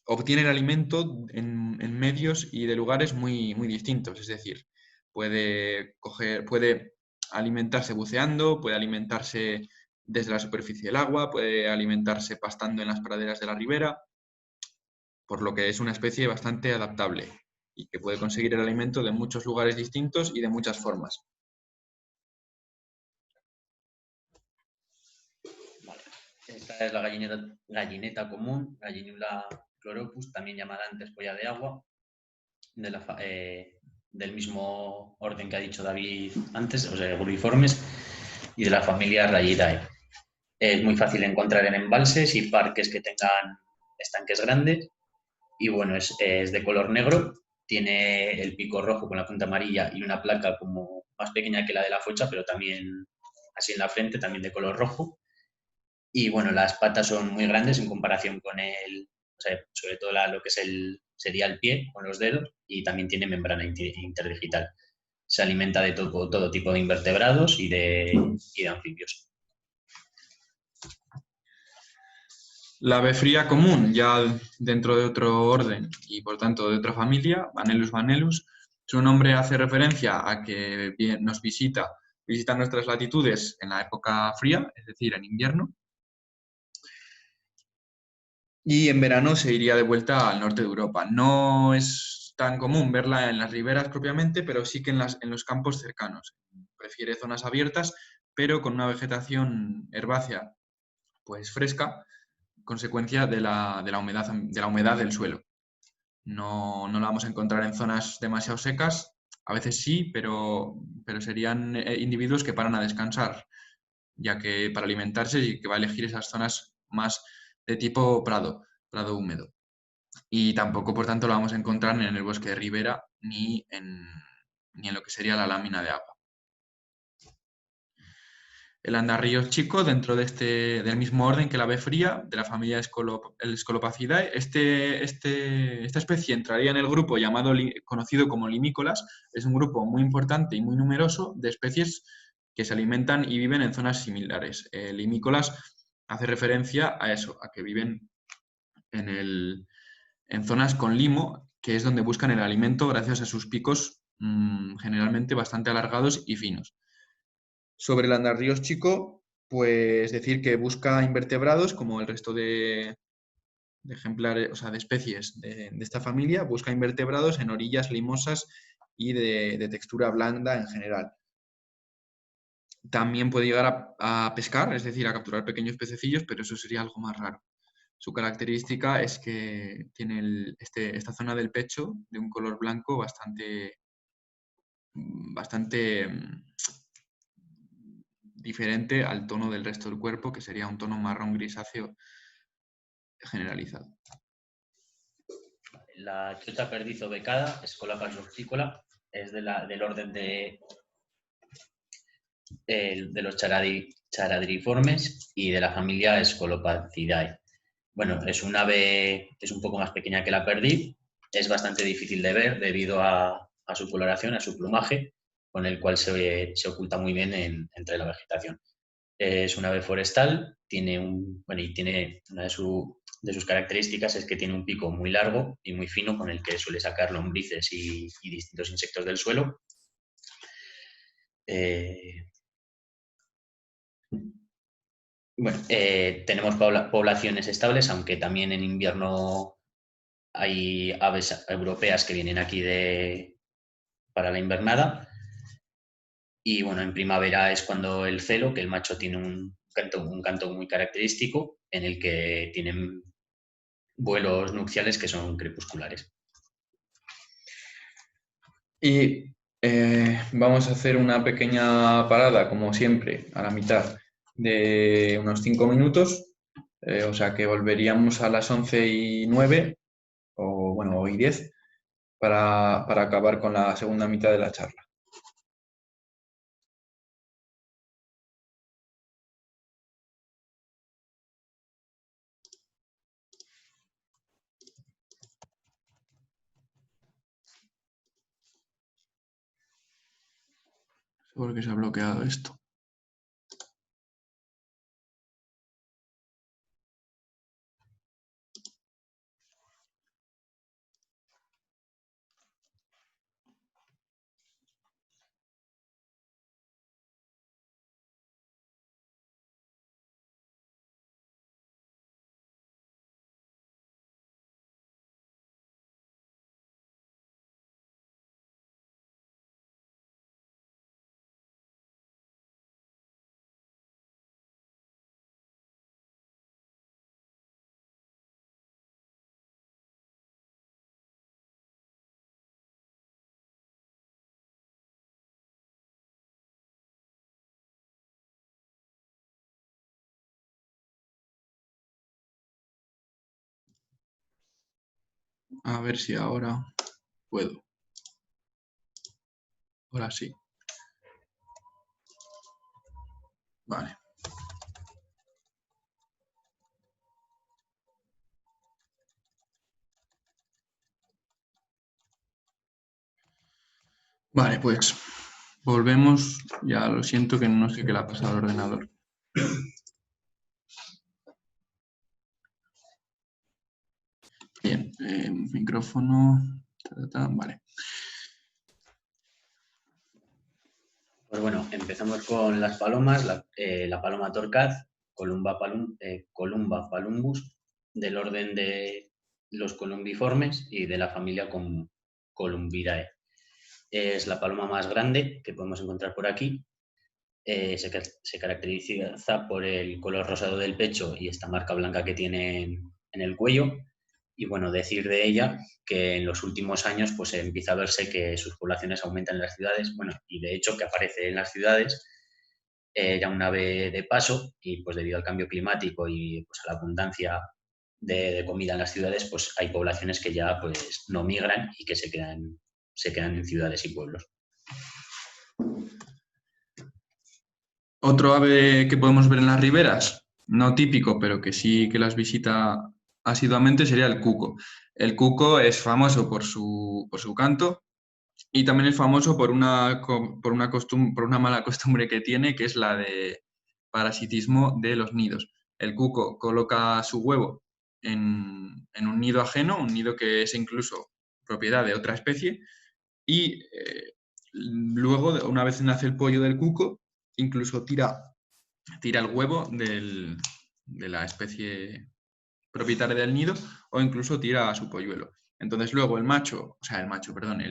obtienen alimento en medios y de lugares muy, muy distintos. Es decir, puede alimentarse buceando, puede alimentarse desde la superficie del agua, puede alimentarse pastando en las praderas de la ribera, por lo que es una especie bastante adaptable y que puede conseguir el alimento de muchos lugares distintos y de muchas formas. Esta es la gallineta común, Gallinula chloropus, también llamada antes polla de agua, del mismo orden que ha dicho David antes, o sea, gruiformes, y de la familia Rayidae. Es muy fácil encontrar en embalses y parques que tengan estanques grandes, y bueno, es de color negro, tiene el pico rojo con la punta amarilla y una placa como más pequeña que la de la focha, pero también así en la frente, también de color rojo. Y bueno, las patas son muy grandes en comparación con o sea, sobre todo lo que sería el pie con los dedos, y también tiene membrana interdigital. Se alimenta de todo tipo de invertebrados y de anfibios. La ave fría común, ya dentro de otro orden y por tanto de otra familia, Vanellus vanellus, su nombre hace referencia a que nos visita nuestras latitudes en la época fría, es decir, en invierno, y en verano se iría de vuelta al norte de Europa. No es tan común verla en las riberas propiamente, pero sí que en los campos cercanos. Prefiere zonas abiertas, pero con una vegetación herbácea pues fresca, consecuencia de la humedad del suelo. No la vamos a encontrar en zonas demasiado secas, a veces sí, pero serían individuos que paran a descansar, ya que para alimentarse y que va a elegir esas zonas más de tipo prado húmedo. Y tampoco, por tanto, lo vamos a encontrar en el bosque de ribera ni en lo que sería la lámina de agua. El andarríos chico, dentro del mismo orden que la ave fría, de la familia Scolopacidae. Esta especie entraría en el grupo conocido como limícolas. Es un grupo muy importante y muy numeroso de especies que se alimentan y viven en zonas similares. Limícolas hace referencia a eso, a que viven en zonas con limo, que es donde buscan el alimento gracias a sus picos generalmente bastante alargados y finos. Sobre el andarríos chico, pues decir que busca invertebrados, como el resto de ejemplares, o sea, de especies de esta familia, busca invertebrados en orillas limosas y de textura blanda en general. También puede llegar a pescar, es decir, a capturar pequeños pececillos, pero eso sería algo más raro. Su característica es que tiene esta zona del pecho de un color blanco bastante diferente al tono del resto del cuerpo, que sería un tono marrón grisáceo generalizado. La trucha perdiz becada, Escolapus urticola, es del orden de los charadriformes y de la familia Scolopacidae. Bueno, es un ave que es un poco más pequeña que la perdiz, es bastante difícil de ver debido a su coloración, a su plumaje, con el cual se oculta muy bien entre la vegetación. Es un ave forestal, tiene una de sus características es que tiene un pico muy largo y muy fino con el que suele sacar lombrices y distintos insectos del suelo. Tenemos poblaciones estables, aunque también en invierno hay aves europeas que vienen aquí para la invernada. Y bueno, en primavera es cuando el celo, que el macho tiene un canto muy característico, en el que tienen vuelos nupciales que son crepusculares. Y vamos a hacer una pequeña parada, como siempre, a la mitad de unos 5 minutos. O sea que volveríamos a las 11:09 o 10 para acabar con la segunda mitad de la charla. Seguro que se ha bloqueado esto. A ver si ahora puedo. Ahora sí. Vale. Vale, pues volvemos. Ya lo siento que no sé qué le ha pasado al ordenador. Bien, micrófono. Vale. Pues bueno, empezamos con las palomas, la paloma torcaz, Columba palumbus, del orden de los columbiformes y de la familia Columbidae. Es la paloma más grande que podemos encontrar por aquí. Se caracteriza por el color rosado del pecho y esta marca blanca que tiene en el cuello. Y bueno, decir de ella que en los últimos años pues empieza a verse que sus poblaciones aumentan en las ciudades, bueno, y de hecho que aparece en las ciudades, era un ave de paso y pues debido al cambio climático y pues a la abundancia de comida en las ciudades, pues hay poblaciones que ya pues no migran y que se quedan en ciudades y pueblos. Otro ave que podemos ver en las riberas, no típico, pero que sí que las visita asiduamente, sería el cuco. El cuco es famoso por su canto y también es famoso por una mala costumbre que tiene, que es la de parasitismo de los nidos. El cuco coloca su huevo en un nido ajeno, un nido que es incluso propiedad de otra especie, y luego, una vez nace el pollo del cuco, incluso tira el huevo de la especie propietaria del nido o incluso tira a su polluelo. Entonces luego perdón,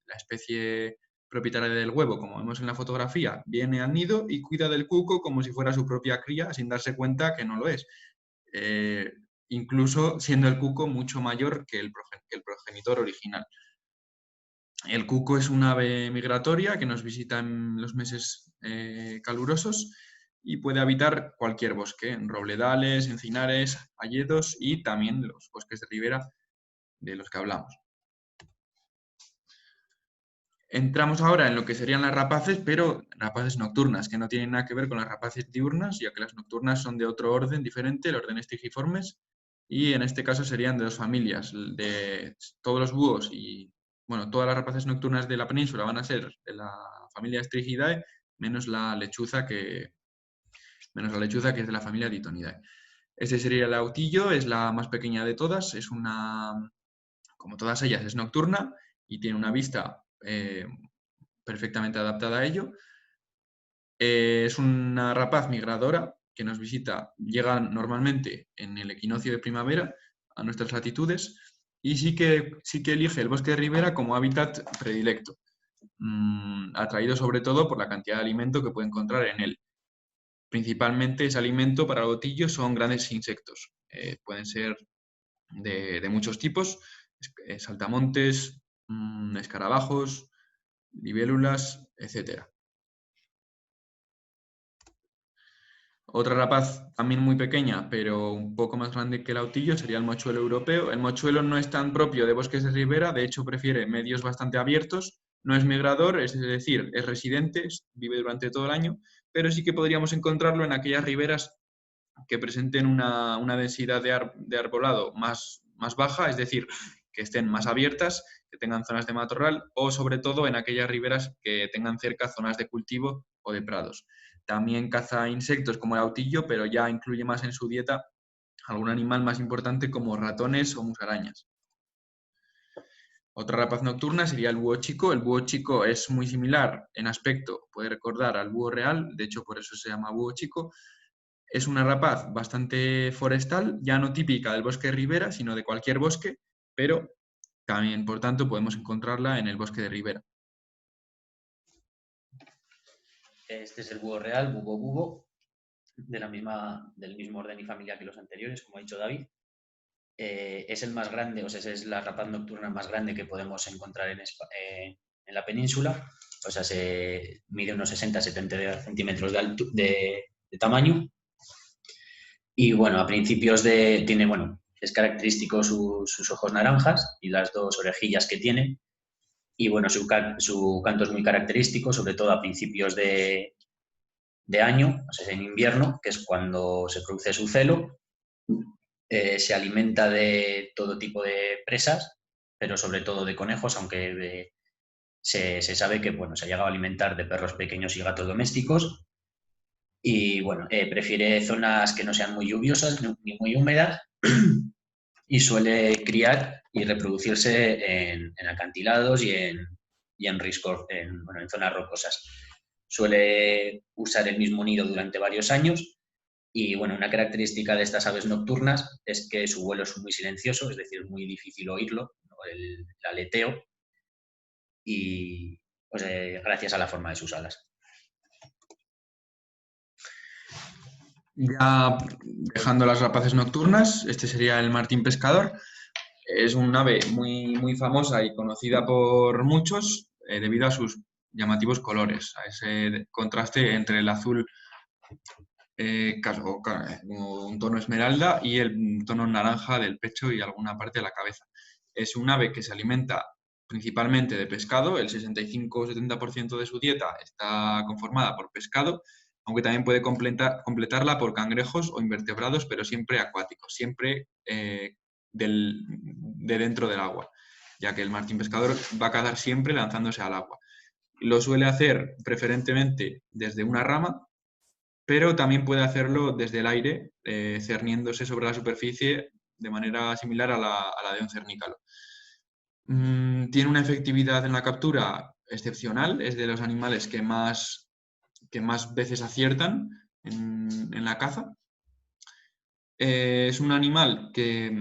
la especie propietaria del huevo, como vemos en la fotografía, viene al nido y cuida del cuco como si fuera su propia cría, sin darse cuenta que no lo es. Eh, Incluso siendo el cuco mucho mayor que que el progenitor original. El cuco es un ave migratoria que nos visita en los meses calurosos y puede habitar cualquier bosque, en robledales, encinares, hayedos y también los bosques de ribera de los que hablamos. Entramos ahora en lo que serían las rapaces, pero rapaces nocturnas, que no tienen nada que ver con las rapaces diurnas, ya que las nocturnas son de otro orden diferente, el orden estigiformes, y en este caso serían de dos familias, de todos los búhos y, bueno, todas las rapaces nocturnas de la península van a ser de la familia Strigidae, menos la lechuza que es de la familia Ditonidae. Este sería el autillo, es la más pequeña de todas, como todas ellas, es nocturna y tiene una vista perfectamente adaptada a ello. Es una rapaz migradora que nos visita, llega normalmente en el equinoccio de primavera a nuestras latitudes y sí que elige el bosque de ribera como hábitat predilecto, atraído sobre todo por la cantidad de alimento que puede encontrar en él. Principalmente ese alimento para el botillo son grandes insectos. Pueden ser de muchos tipos, saltamontes, escarabajos, libélulas, etc. Otra rapaz también muy pequeña, pero un poco más grande que el autillo, sería el mochuelo europeo. El mochuelo no es tan propio de bosques de ribera, de hecho prefiere medios bastante abiertos, no es migrador, es decir, es residente, vive durante todo el año, pero sí que podríamos encontrarlo en aquellas riberas que presenten una densidad de arbolado más baja, es decir, que estén más abiertas, que tengan zonas de matorral o sobre todo en aquellas riberas que tengan cerca zonas de cultivo o de prados. También caza insectos como el autillo, pero ya incluye más en su dieta algún animal más importante como ratones o musarañas. Otra rapaz nocturna sería el búho chico. El búho chico es muy similar en aspecto, puede recordar al búho real, de hecho por eso se llama búho chico. Es una rapaz bastante forestal, ya no típica del bosque de ribera, sino de cualquier bosque, pero también, por tanto, podemos encontrarla en el bosque de ribera. Este es el búho real, búho bubo, del mismo orden y familia que los anteriores, como ha dicho David. Es el más grande, o sea, es la rapaz nocturna más grande que podemos encontrar en la península. O sea, se mide unos 60-70 centímetros de tamaño. Y bueno, es característico sus ojos naranjas y las dos orejillas que tiene. Y bueno, su canto es muy característico, sobre todo a principios de año, o sea, en invierno, que es cuando se produce su celo. Se alimenta de todo tipo de presas, pero sobre todo de conejos, aunque se sabe que bueno, se ha llegado a alimentar de perros pequeños y gatos domésticos. Y bueno, prefiere zonas que no sean muy lluviosas ni muy húmedas y suele criar y reproducirse en acantilados y en riscos, en zonas rocosas. Suele usar el mismo nido durante varios años y bueno, una característica de estas aves nocturnas es que su vuelo es muy silencioso, es decir, muy difícil oírlo, ¿no? El aleteo, y pues, gracias a la forma de sus alas. Ya dejando las rapaces nocturnas, este sería el martín pescador. Es un ave muy famosa y conocida por muchos debido a sus llamativos colores, a ese contraste entre el azul un tono esmeralda y el tono naranja del pecho y alguna parte de la cabeza. Es un ave que se alimenta principalmente de pescado, el 65-70% de su dieta está conformada por pescado aunque también puede completarla por cangrejos o invertebrados, pero siempre acuáticos, siempre de dentro del agua, ya que el martín pescador va a cazar siempre lanzándose al agua. Lo suele hacer preferentemente desde una rama, pero también puede hacerlo desde el aire, cerniéndose sobre la superficie de manera similar a la de un cernícalo. Tiene una efectividad en la captura excepcional, es de los animales que más veces aciertan en la caza. Es un animal que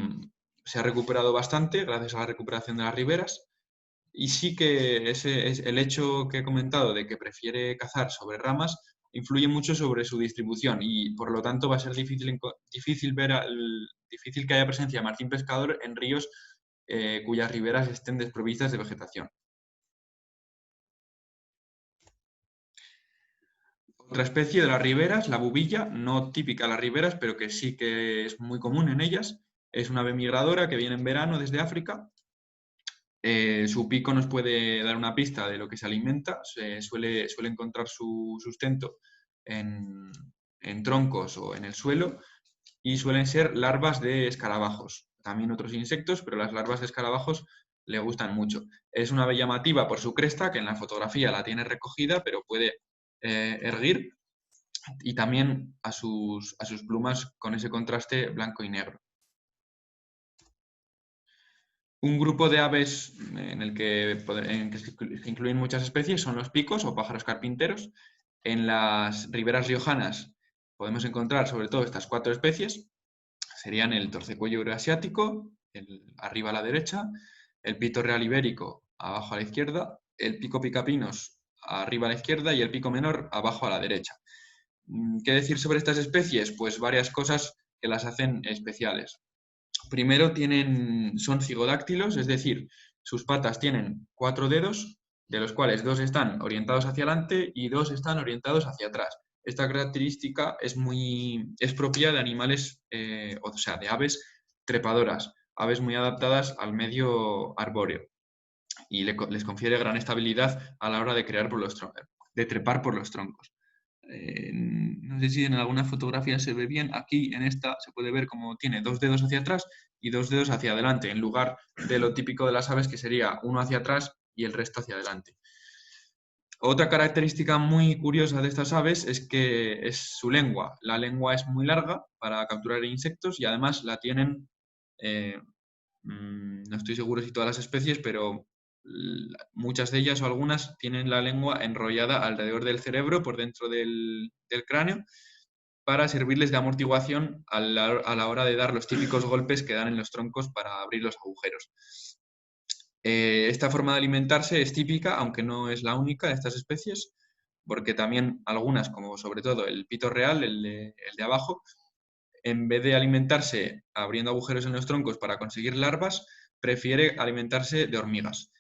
se ha recuperado bastante gracias a la recuperación de las riberas, y sí que el hecho que he comentado de que prefiere cazar sobre ramas influye mucho sobre su distribución, y por lo tanto va a ser difícil que haya presencia de martín pescador en ríos cuyas riberas estén desprovistas de vegetación. Otra especie de las riberas, la bubilla, no típica de las riberas, pero que sí que es muy común en ellas, es una ave migradora que viene en verano desde África. Su pico nos puede dar una pista de lo que se alimenta. Suele encontrar su sustento en troncos o en el suelo, y suelen ser larvas de escarabajos. También otros insectos, pero las larvas de escarabajos le gustan mucho. Es una ave llamativa por su cresta, que en la fotografía la tiene recogida, pero puede erguir, y también a sus plumas con ese contraste blanco y negro. Un grupo de aves en el que se incluyen muchas especies son los picos o pájaros carpinteros. En las riberas riojanas podemos encontrar sobre todo estas 4 especies. Serían el torcecuello euroasiático, arriba a la derecha, el pito real ibérico, abajo a la izquierda, el pico picapinos, arriba a la izquierda, y el pico menor, abajo a la derecha. ¿Qué decir sobre estas especies? Pues varias cosas que las hacen especiales. Primero, son cigodáctilos, es decir, sus patas tienen 4 dedos, de los cuales 2 están orientados hacia adelante y 2 están orientados hacia atrás. Esta característica es propia de animales, o sea, de aves trepadoras, aves muy adaptadas al medio arbóreo, y les confiere gran estabilidad a la hora de trepar por los troncos. No sé si en alguna fotografía se ve bien. Aquí en esta se puede ver cómo tiene 2 dedos hacia atrás y 2 dedos hacia adelante, en lugar de lo típico de las aves, que sería uno hacia atrás y el resto hacia adelante. Otra característica muy curiosa de estas aves es que es su lengua. La lengua es muy larga para capturar insectos, y además la tienen, no estoy seguro si todas las especies, pero muchas de ellas o algunas tienen la lengua enrollada alrededor del cerebro, por dentro del cráneo, para servirles de amortiguación a la hora de dar los típicos golpes que dan en los troncos para abrir los agujeros. Esta forma de alimentarse es típica, aunque no es la única de estas especies, porque también algunas, como sobre todo el pito real, el de abajo, en vez de alimentarse abriendo agujeros en los troncos para conseguir larvas, prefiere alimentarse de hormigas.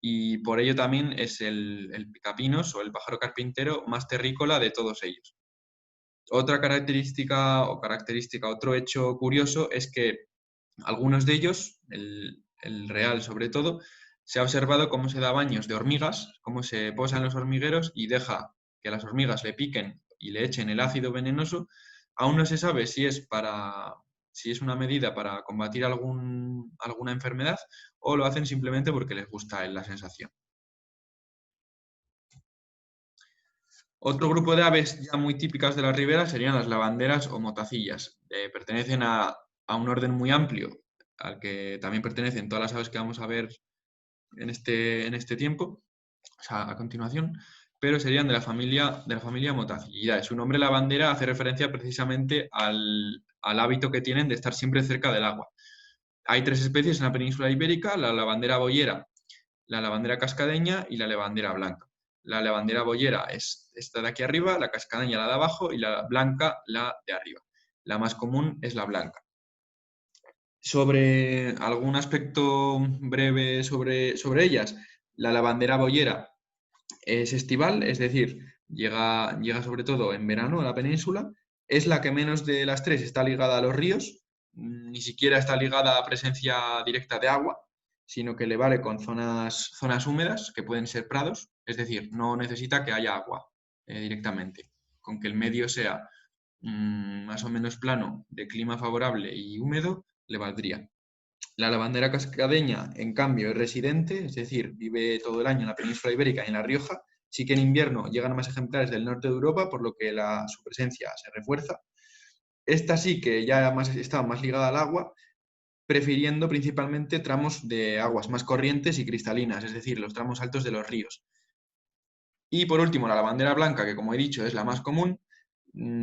Y por ello también es el picapinos o el pájaro carpintero más terrícola de todos ellos. Otra característica, otro hecho curioso, es que algunos de ellos, el real sobre todo, se ha observado cómo se da baños de hormigas, cómo se posa en los hormigueros y deja que las hormigas le piquen y le echen el ácido venenoso. Aún no se sabe si es una medida para combatir alguna enfermedad, o lo hacen simplemente porque les gusta la sensación. Otro grupo de aves ya muy típicas de las riberas serían las lavanderas o motacillas. Pertenecen a un orden muy amplio, al que también pertenecen todas las aves que vamos a ver en este tiempo, o sea, a continuación, pero serían de la familia Motacillidae. Su nombre, lavandera, hace referencia precisamente al hábito que tienen de estar siempre cerca del agua. Hay 3 especies en la península ibérica: la lavandera boyera, la lavandera cascadeña y la lavandera blanca. La lavandera boyera es esta de aquí arriba, la cascadeña la de abajo y la blanca la de arriba. La más común es la blanca. Sobre algún aspecto breve sobre ellas, la lavandera boyera es estival, es decir, llega sobre todo en verano a la península. Es la que menos de las 3 está ligada a los ríos, ni siquiera está ligada a presencia directa de agua, sino que le vale con zonas húmedas, que pueden ser prados, es decir, no necesita que haya agua directamente. con que el medio sea más o menos plano, de clima favorable y húmedo, le valdría. La lavandera cascadeña, en cambio, es residente, es decir, vive todo el año en la península ibérica y en La Rioja. Sí que en invierno llegan más ejemplares del norte de Europa, por lo que su presencia se refuerza. Esta sí que ya estaba más ligada al agua, prefiriendo principalmente tramos de aguas más corrientes y cristalinas, es decir, los tramos altos de los ríos. Y por último, la lavandera blanca, que como he dicho es la más común,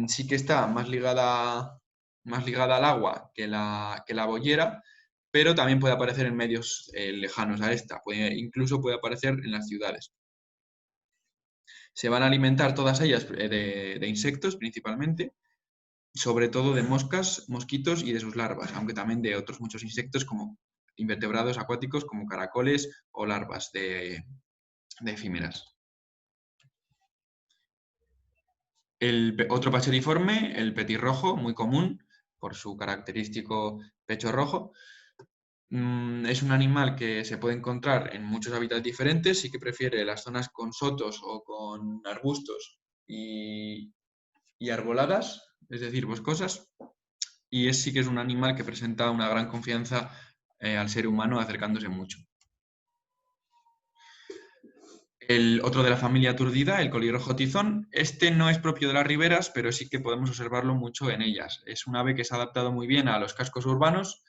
sí que está más ligada al agua que la boyera, pero también puede aparecer en medios lejanos a esta, incluso puede aparecer en las ciudades. Se van a alimentar todas ellas de insectos principalmente, sobre todo de moscas, mosquitos y de sus larvas, aunque también de otros muchos insectos como invertebrados acuáticos como caracoles o larvas de efímeras. Otro paseriforme, el petirrojo, muy común por su característico pecho rojo. Es un animal que se puede encontrar en muchos hábitats diferentes y que prefiere las zonas con sotos o con arbustos y arboladas, es decir, boscosas. Y sí que es un animal que presenta una gran confianza al ser humano acercándose mucho. El otro de la familia turdida, el colirrojo tizón, este no es propio de las riberas, pero sí que podemos observarlo mucho en ellas. Es un ave que se ha adaptado muy bien a los cascos urbanos,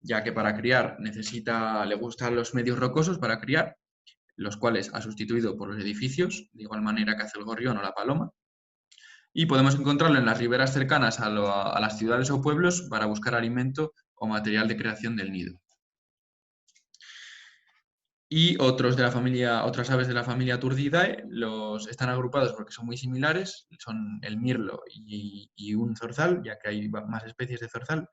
ya que para criar le gustan los medios rocosos para criar, los cuales ha sustituido por los edificios, de igual manera que hace el gorrión o la paloma. Y podemos encontrarlo en las riberas cercanas a las ciudades o pueblos para buscar alimento o material de creación del nido. Y otras aves de la familia Turdidae están agrupados porque son muy similares, son el mirlo y un zorzal, ya que hay más especies de zorzal.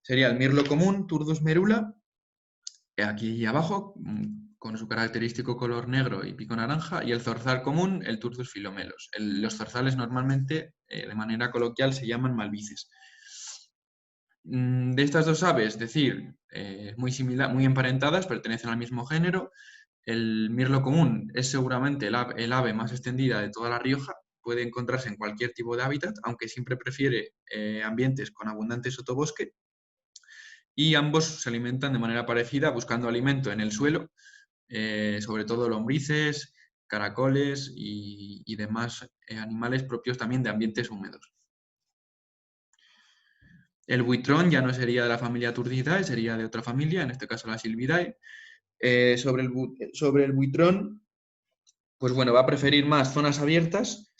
Sería el mirlo común, Turdus merula, aquí abajo, con su característico color negro y pico naranja, y el zorzal común, el Turdus filomelos. Los zorzales normalmente, de manera coloquial, se llaman malvices. De estas dos aves, decir, muy emparentadas, pertenecen al mismo género. El mirlo común es seguramente el ave más extendida de toda La Rioja. Puede encontrarse en cualquier tipo de hábitat, aunque siempre prefiere ambientes con abundante sotobosque. Y ambos se alimentan de manera parecida, buscando alimento en el suelo, sobre todo lombrices, caracoles y demás animales propios también de ambientes húmedos. El buitrón ya no sería de la familia Turdidae, sería de otra familia, en este caso la Silvidae. Sobre el buitrón, pues bueno, va a preferir más zonas abiertas,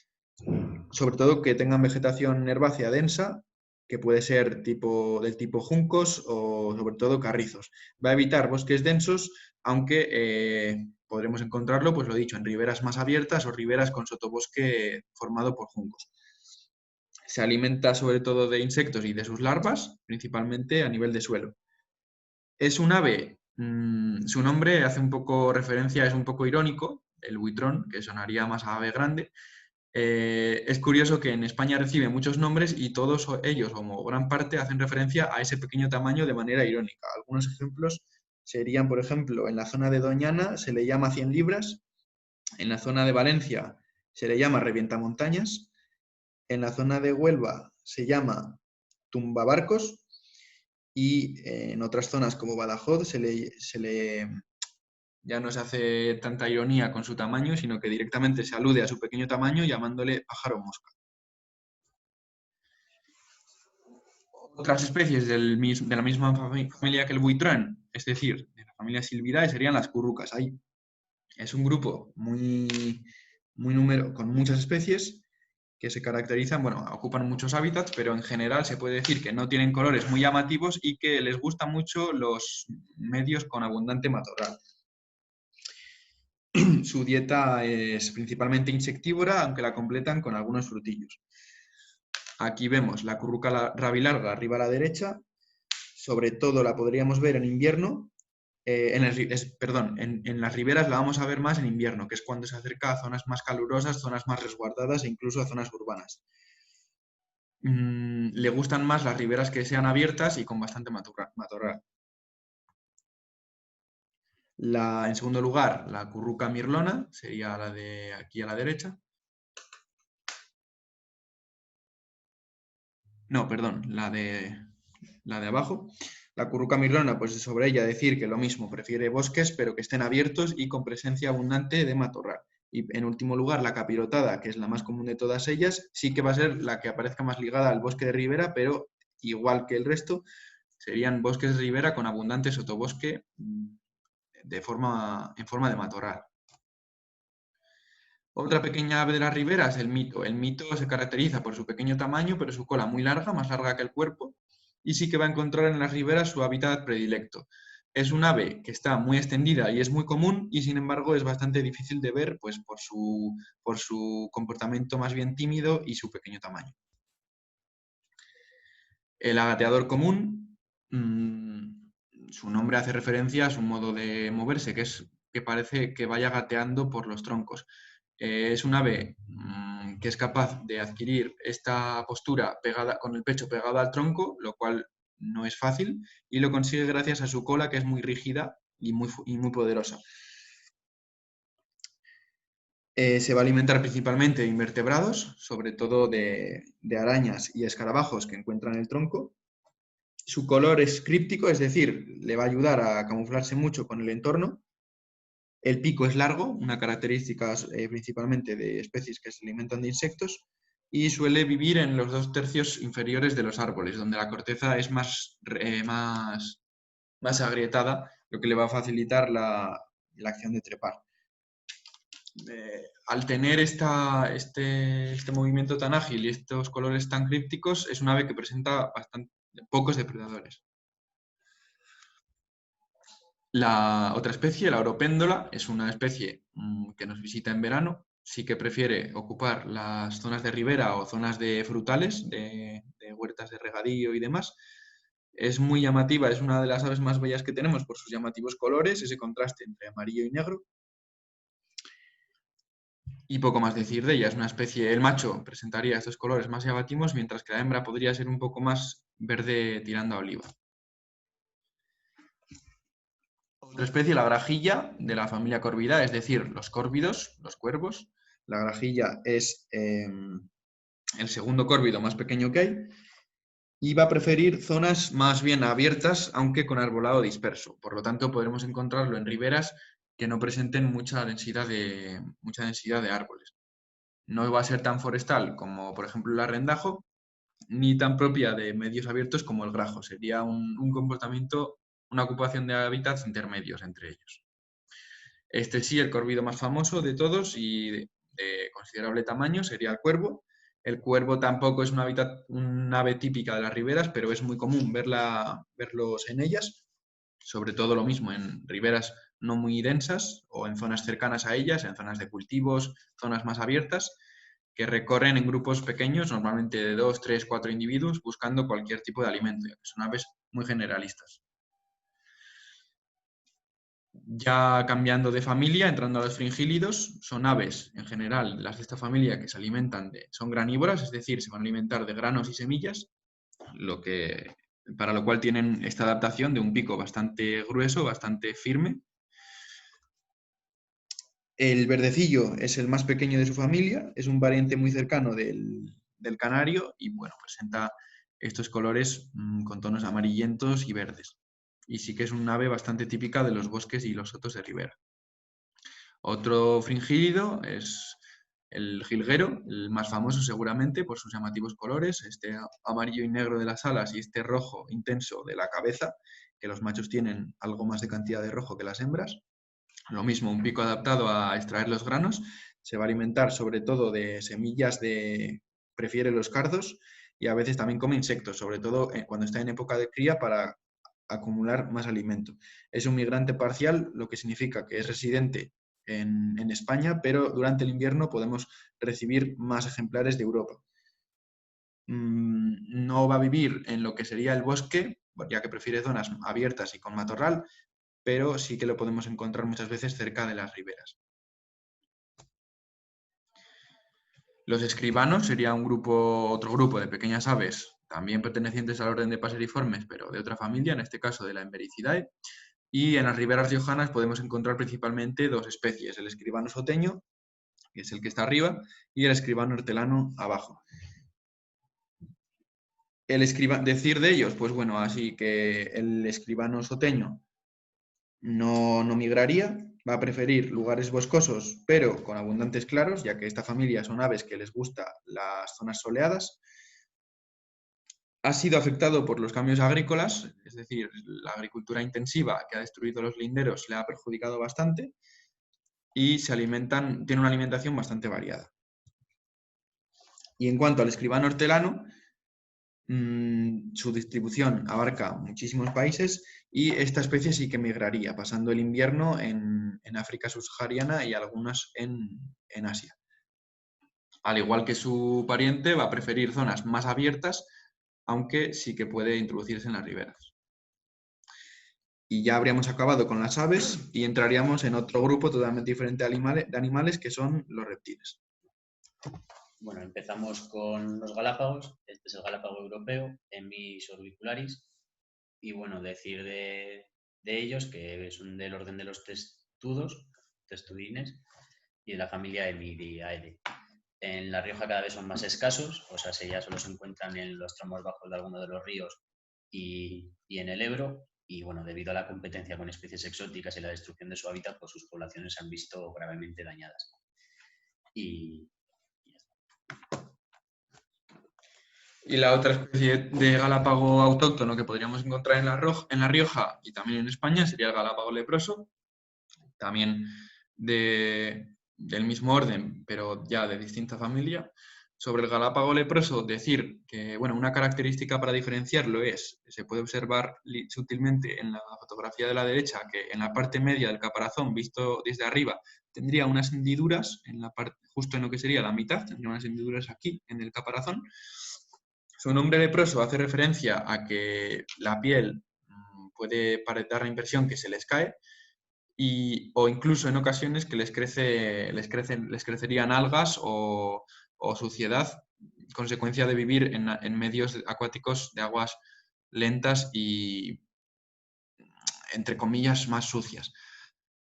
sobre todo que tengan vegetación herbácea densa, que puede ser del tipo juncos o sobre todo carrizos. Va a evitar bosques densos, aunque podremos encontrarlo, pues lo dicho, en riberas más abiertas o riberas con sotobosque formado por juncos. Se alimenta sobre todo de insectos y de sus larvas, principalmente a nivel de suelo. Es un ave, su nombre hace un poco referencia, es un poco irónico, el buitrón, que sonaría más a ave grande. Es curioso que en España recibe muchos nombres y todos ellos, como gran parte, hacen referencia a ese pequeño tamaño de manera irónica. Algunos ejemplos serían, por ejemplo, en la zona de Doñana se le llama 100 libras, en la zona de Valencia se le llama revientamontañas, en la zona de Huelva se llama tumbabarcos y en otras zonas como Badajoz ya no se hace tanta ironía con su tamaño, sino que directamente se alude a su pequeño tamaño llamándole pájaro mosca. Otras especies de la misma familia que el buitrón, es decir, de la familia Silvidae, serían las currucas. Es un grupo con muchas especies que se caracterizan, bueno, ocupan muchos hábitats, pero en general se puede decir que no tienen colores muy llamativos y que les gustan mucho los medios con abundante matorral. Su dieta es principalmente insectívora, aunque la completan con algunos frutillos. Aquí vemos la curruca rabilarga arriba a la derecha, sobre todo la podríamos ver en invierno, en las riberas la vamos a ver más en invierno, que es cuando se acerca a zonas más calurosas, zonas más resguardadas e incluso a zonas urbanas. Le gustan más las riberas que sean abiertas y con bastante matorral. En segundo lugar, la curruca mirlona, sería la de aquí a la derecha. No, perdón, la de abajo. La curruca mirlona, pues sobre ella decir que lo mismo, prefiere bosques, pero que estén abiertos y con presencia abundante de matorral. Y en último lugar, la capirotada, que es la más común de todas ellas, sí que va a ser la que aparezca más ligada al bosque de ribera, pero igual que el resto, serían bosques de ribera con abundante sotobosque en forma de matorral. Otra pequeña ave de las riberas, el mito. El mito se caracteriza por su pequeño tamaño, pero su cola muy larga, más larga que el cuerpo, y sí que va a encontrar en las riberas su hábitat predilecto. Es un ave que está muy extendida y es muy común, y sin embargo es bastante difícil de ver pues, por su comportamiento más bien tímido y su pequeño tamaño. El agateador común, su nombre hace referencia a su modo de moverse, que parece que vaya gateando por los troncos. Es un ave que es capaz de adquirir esta postura pegada, con el pecho pegado al tronco, lo cual no es fácil, y lo consigue gracias a su cola, que es muy rígida y muy poderosa. Se va a alimentar principalmente de invertebrados, sobre todo de arañas y escarabajos que encuentran el tronco. Su color es críptico, es decir, le va a ayudar a camuflarse mucho con el entorno. El pico es largo, una característica principalmente de especies que se alimentan de insectos, y suele vivir en los 2/3 inferiores de los árboles, donde la corteza es más agrietada, lo que le va a facilitar la acción de trepar. Al tener este movimiento tan ágil y estos colores tan crípticos, es un ave que presenta pocos depredadores. La otra especie, la oropéndola, es una especie que nos visita en verano. Sí que prefiere ocupar las zonas de ribera o zonas de frutales, de huertas de regadío y demás. Es muy llamativa, es una de las aves más bellas que tenemos por sus llamativos colores, ese contraste entre amarillo y negro. Y poco más decir de ella. Es una especie, el macho presentaría estos colores más llamativos, mientras que la hembra podría ser un poco más verde tirando a oliva. Otra especie, la grajilla, de la familia Corvidae, es decir, los córvidos, los cuervos. La grajilla es el segundo córvido más pequeño que hay y va a preferir zonas más bien abiertas, aunque con arbolado disperso. Por lo tanto, podremos encontrarlo en riberas que no presenten mucha densidad de árboles. No va a ser tan forestal como, por ejemplo, el arrendajo, ni tan propia de medios abiertos como el grajo. Sería un comportamiento, una ocupación de hábitats intermedios entre ellos. Este sí, el córvido más famoso de todos y de considerable tamaño sería el cuervo. El cuervo tampoco es un ave típica de las riberas, pero es muy común verlos en ellas, sobre todo lo mismo en riberas no muy densas o en zonas cercanas a ellas, en zonas de cultivos, zonas más abiertas, que recorren en grupos pequeños, normalmente de 2, 3, 4 individuos, buscando cualquier tipo de alimento. Son aves muy generalistas. Ya cambiando de familia, entrando a los fringílidos, son aves en general, las de esta familia que se alimentan son granívoras, es decir, se van a alimentar de granos y semillas, para lo cual tienen esta adaptación de un pico bastante grueso, bastante firme. El verdecillo es el más pequeño de su familia, es un pariente muy cercano del canario y bueno, presenta estos colores con tonos amarillentos y verdes. Y sí que es un ave bastante típica de los bosques y los sotos de ribera. Otro fringílido es el jilguero, el más famoso seguramente por sus llamativos colores, este amarillo y negro de las alas y este rojo intenso de la cabeza, que los machos tienen algo más de cantidad de rojo que las hembras. Lo mismo, un pico adaptado a extraer los granos, se va a alimentar sobre todo de semillas prefiere los cardos y a veces también come insectos, sobre todo cuando está en época de cría para acumular más alimento. Es un migrante parcial, lo que significa que es residente en España, pero durante el invierno podemos recibir más ejemplares de Europa. No va a vivir en lo que sería el bosque, ya que prefiere zonas abiertas y con matorral, pero sí que lo podemos encontrar muchas veces cerca de las riberas. Los escribanos sería otro grupo de pequeñas aves, también pertenecientes al orden de paseriformes, pero de otra familia, en este caso de la Embericidae. Y en las riberas riojanas podemos encontrar principalmente dos especies, el escribano soteño, que es el que está arriba, y el escribano hortelano abajo. decir de ellos, pues bueno, así que el escribano soteño no migraría, va a preferir lugares boscosos, pero con abundantes claros, ya que esta familia son aves que les gusta las zonas soleadas. Ha sido afectado por los cambios agrícolas, es decir, la agricultura intensiva que ha destruido los linderos le ha perjudicado bastante y tiene una alimentación bastante variada. Y en cuanto al escribano hortelano, su distribución abarca muchísimos países y esta especie sí que migraría, pasando el invierno en África subsahariana y algunas en Asia. Al igual que su pariente, va a preferir zonas más abiertas, aunque sí que puede introducirse en las riberas. Y ya habríamos acabado con las aves y entraríamos en otro grupo totalmente diferente de animales, que son los reptiles. Bueno, empezamos con los Galápagos. Este es el Galápago europeo, Emys orbicularis. Y bueno, decir de ellos que son del orden de los testudines, y de la familia Emydiaceae. En La Rioja cada vez son más escasos, o sea, ya solo se encuentran en los tramos bajos de alguno de los ríos y en el Ebro. Y bueno, debido a la competencia con especies exóticas y la destrucción de su hábitat, pues sus poblaciones se han visto gravemente dañadas. Y la otra especie de galápago autóctono que podríamos encontrar en La Rioja y también en España sería el galápago leproso, también del mismo orden, pero ya de distinta familia. Sobre el galápago leproso, decir que bueno, una característica para diferenciarlo se puede observar sutilmente en la fotografía de la derecha, que en la parte media del caparazón, visto desde arriba, tendría unas hendiduras, justo en lo que sería la mitad, tendría unas hendiduras aquí, en el caparazón. Su nombre leproso hace referencia a que la piel puede dar la impresión que se les cae, o incluso en ocasiones que les crecerían algas o suciedad, consecuencia de vivir en medios acuáticos de aguas lentas y, entre comillas, más sucias.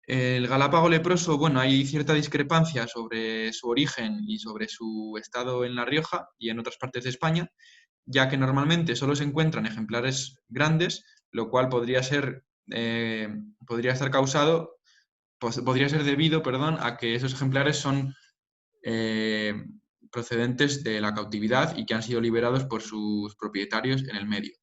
El galápago leproso, bueno, hay cierta discrepancia sobre su origen y sobre su estado en La Rioja y en otras partes de España, ya que normalmente solo se encuentran ejemplares grandes, lo cual podría ser debido, a que esos ejemplares son procedentes de la cautividad y que han sido liberados por sus propietarios en el medio.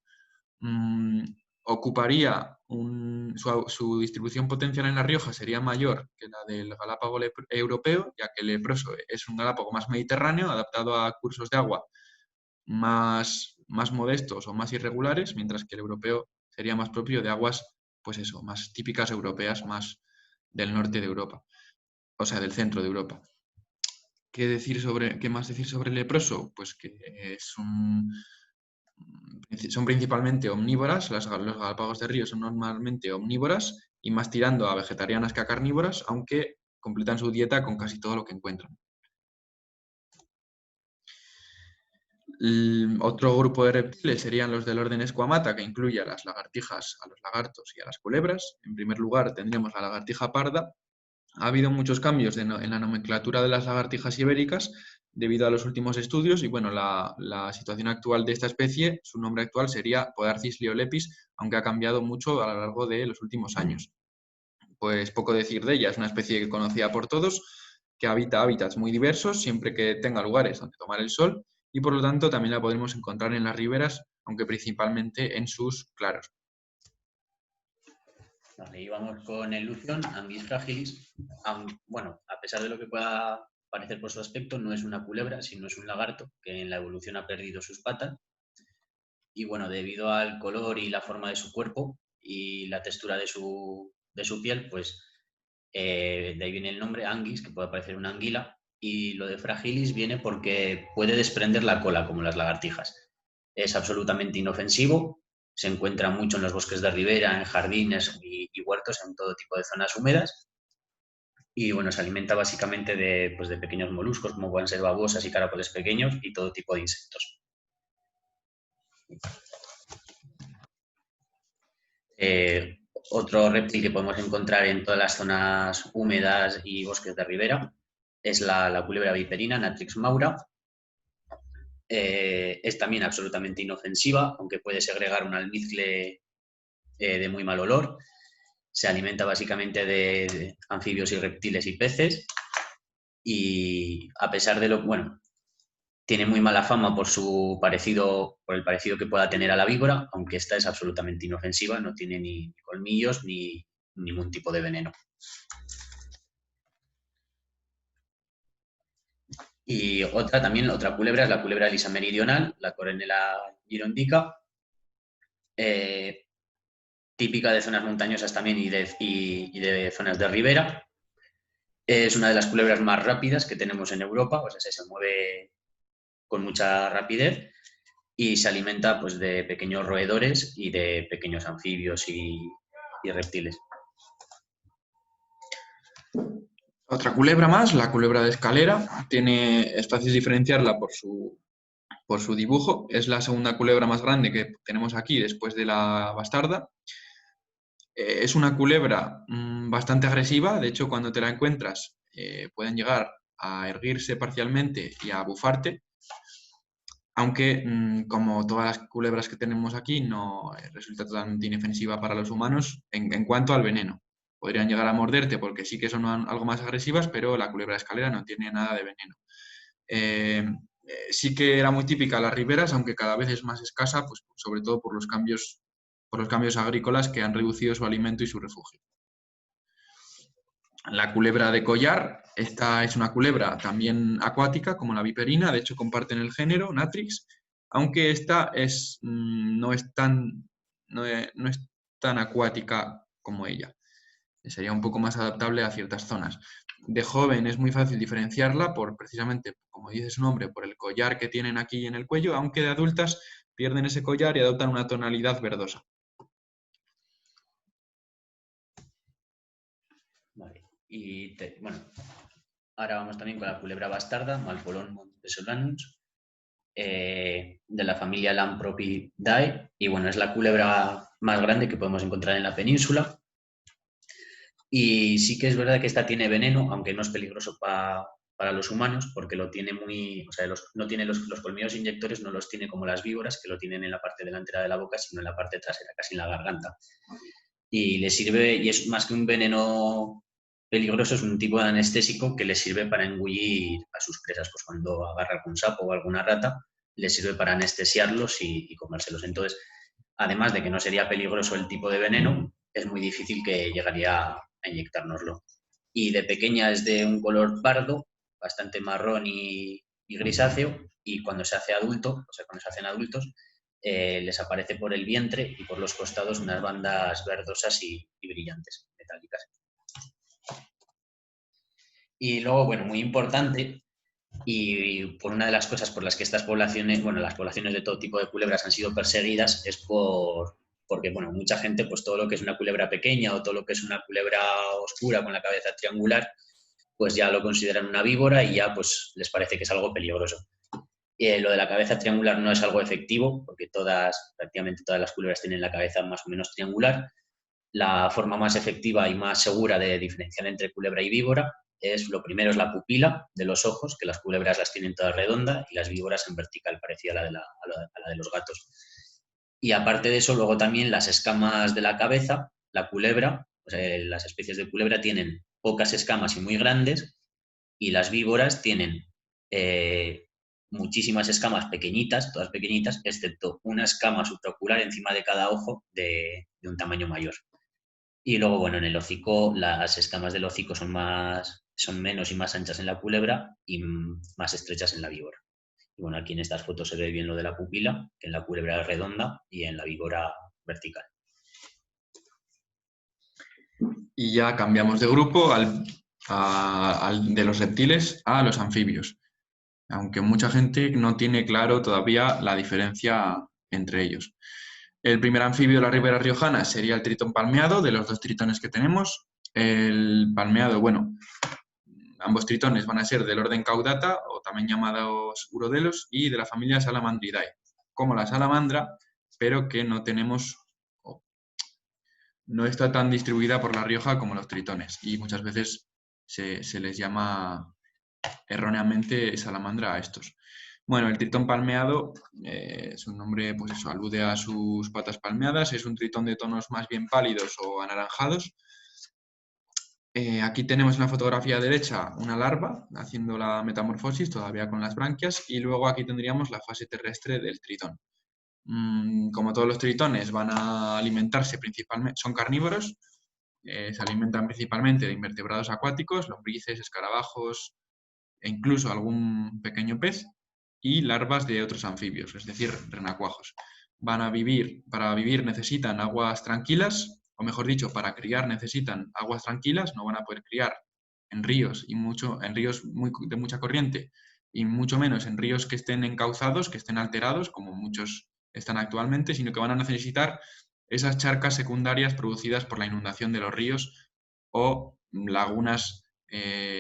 Ocuparía su distribución potencial en La Rioja sería mayor que la del galápago europeo, ya que el leproso es un galápago más mediterráneo, adaptado a cursos de agua más modestos o más irregulares, mientras que el europeo sería más propio de aguas, pues eso, más típicas europeas, más del norte de Europa, o sea, del centro de Europa. ¿Qué más decir sobre el leproso? Pues que son principalmente omnívoras, los galápagos de río son normalmente omnívoras y más tirando a vegetarianas que a carnívoras, aunque completan su dieta con casi todo lo que encuentran. Otro grupo de reptiles serían los del orden Squamata, que incluye a las lagartijas, a los lagartos y a las culebras. En primer lugar tendríamos la lagartija parda. Ha habido muchos cambios en la nomenclatura de las lagartijas ibéricas debido a los últimos estudios y bueno, la situación actual de esta especie, su nombre actual sería Podarcis liolepis, aunque ha cambiado mucho a lo largo de los últimos años. Pues poco decir de ella, es una especie conocida por todos, que habita hábitats muy diversos siempre que tenga lugares donde tomar el sol y por lo tanto también la podremos encontrar en las riberas, aunque principalmente en sus claros. Vale, y vamos con el lución, Anguis fragilis. Bueno, a pesar de lo que pueda parecer por su aspecto, no es una culebra, sino es un lagarto que en la evolución ha perdido sus patas. Y bueno, debido al color y la forma de su cuerpo y la textura de su piel, pues de ahí viene el nombre Anguis, que puede parecer una anguila. Y lo de fragilis viene porque puede desprender la cola, como las lagartijas. Es absolutamente inofensivo, se encuentra mucho en los bosques de ribera, en jardines y huertos, en todo tipo de zonas húmedas. Y bueno, se alimenta básicamente de pequeños moluscos, como pueden ser babosas y caracoles pequeños, y todo tipo de insectos. Otro reptil que podemos encontrar en todas las zonas húmedas y bosques de ribera es la culebra viperina, Natrix maura. Es también absolutamente inofensiva, aunque puede segregar un almizcle de muy mal olor. Se alimenta básicamente de anfibios y reptiles y peces. Y a pesar de lo, bueno, tiene muy mala fama por el parecido que pueda tener a la víbora, aunque esta es absolutamente inofensiva, no tiene ni colmillos ni ningún tipo de veneno. Y otra culebra es la culebra lisa meridional, la Coronella girondica, típica de zonas montañosas también y de zonas de ribera. Es una de las culebras más rápidas que tenemos en Europa, o sea, se mueve con mucha rapidez y se alimenta pues, de pequeños roedores y de pequeños anfibios y reptiles. Otra culebra más, la culebra de escalera, es fácil diferenciarla por su dibujo. Es la segunda culebra más grande que tenemos aquí después de la bastarda. Es una culebra bastante agresiva, de hecho cuando te la encuentras pueden llegar a erguirse parcialmente y a bufarte, aunque como todas las culebras que tenemos aquí no resulta totalmente inofensiva para los humanos en cuanto al veneno. Podrían llegar a morderte porque sí que son algo más agresivas, pero la culebra de escalera no tiene nada de veneno. Sí que era muy típica las riberas, aunque cada vez es más escasa, pues sobre todo por los cambios agrícolas que han reducido su alimento y su refugio. La culebra de collar, esta es una culebra también acuática, como la viperina, de hecho comparten el género, Natrix, aunque esta no es tan acuática como ella. Sería un poco más adaptable a ciertas zonas. De joven es muy fácil diferenciarla precisamente, como dice su nombre, por el collar que tienen aquí en el cuello, aunque de adultas pierden ese collar y adoptan una tonalidad verdosa. Vale. Y bueno, ahora vamos también con la culebra bastarda, Malpolon montesolanus, de la familia Lampropidae, y bueno, es la culebra más grande que podemos encontrar en la península. Y sí que es verdad que esta tiene veneno, aunque no es peligroso para los humanos, porque lo tiene o sea, no tiene los colmillos inyectores, no los tiene como las víboras, que lo tienen en la parte delantera de la boca, sino en la parte trasera, casi en la garganta. Y le sirve, y es más que un veneno peligroso, es un tipo de anestésico que le sirve para engullir a sus presas, pues cuando agarra algún sapo o alguna rata, le sirve para anestesiarlos y comérselos. Entonces, además de que no sería peligroso el tipo de veneno, es muy difícil que llegaría a inyectárnoslo. Y de pequeña es de un color pardo, bastante marrón y grisáceo, y cuando se hace adulto, o sea, cuando se hacen adultos, les aparece por el vientre y por los costados unas bandas verdosas y brillantes, metálicas. Y luego, bueno, muy importante, y por una de las cosas por las que estas poblaciones, bueno, las poblaciones de todo tipo de culebras han sido perseguidas es porque, bueno, mucha gente, pues todo lo que es una culebra pequeña o todo lo que es una culebra oscura con la cabeza triangular, pues ya lo consideran una víbora y ya pues les parece que es algo peligroso. Lo de la cabeza triangular no es algo efectivo, porque prácticamente todas las culebras tienen la cabeza más o menos triangular. La forma más efectiva y más segura de diferenciar entre culebra y víbora lo primero es la pupila de los ojos, que las culebras las tienen todas redonda y las víboras en vertical, parecida a la de los gatos. Y aparte de eso, luego también las escamas de la cabeza, la culebra, o sea, las especies de culebra tienen pocas escamas y muy grandes, y las víboras tienen muchísimas escamas pequeñitas, todas pequeñitas, excepto una escama supraocular encima de cada ojo de un tamaño mayor. Y luego, bueno, en el hocico, las escamas del hocico son menos y más anchas en la culebra y más estrechas en la víbora. Y bueno, aquí en estas fotos se ve bien lo de la pupila, que en la culebra es redonda y en la víbora vertical. Y ya cambiamos de grupo de los reptiles a los anfibios, aunque mucha gente no tiene claro todavía la diferencia entre ellos. El primer anfibio de la ribera riojana sería el tritón palmeado, de los dos tritones que tenemos. El palmeado, bueno, ambos tritones van a ser del orden Caudata, o también llamados urodelos, y de la familia Salamandridae, como la salamandra, pero que no está tan distribuida por La Rioja como los tritones, y muchas veces se les llama erróneamente salamandra a estos. Bueno, el tritón palmeado, su nombre, pues eso, alude a sus patas palmeadas. Es un tritón de tonos más bien pálidos o anaranjados. Aquí tenemos en la fotografía derecha una larva haciendo la metamorfosis, todavía con las branquias, y luego aquí tendríamos la fase terrestre del tritón. Como todos los tritones, van a alimentarse principalmente, son carnívoros, se alimentan principalmente de invertebrados acuáticos, lombrices, escarabajos e incluso algún pequeño pez, y larvas de otros anfibios, es decir, renacuajos. Para vivir necesitan aguas tranquilas, o mejor dicho, para criar necesitan aguas tranquilas, no van a poder criar en ríos de mucha corriente y mucho menos en ríos que estén encauzados, que estén alterados, como muchos están actualmente, sino que van a necesitar esas charcas secundarias producidas por la inundación de los ríos o lagunas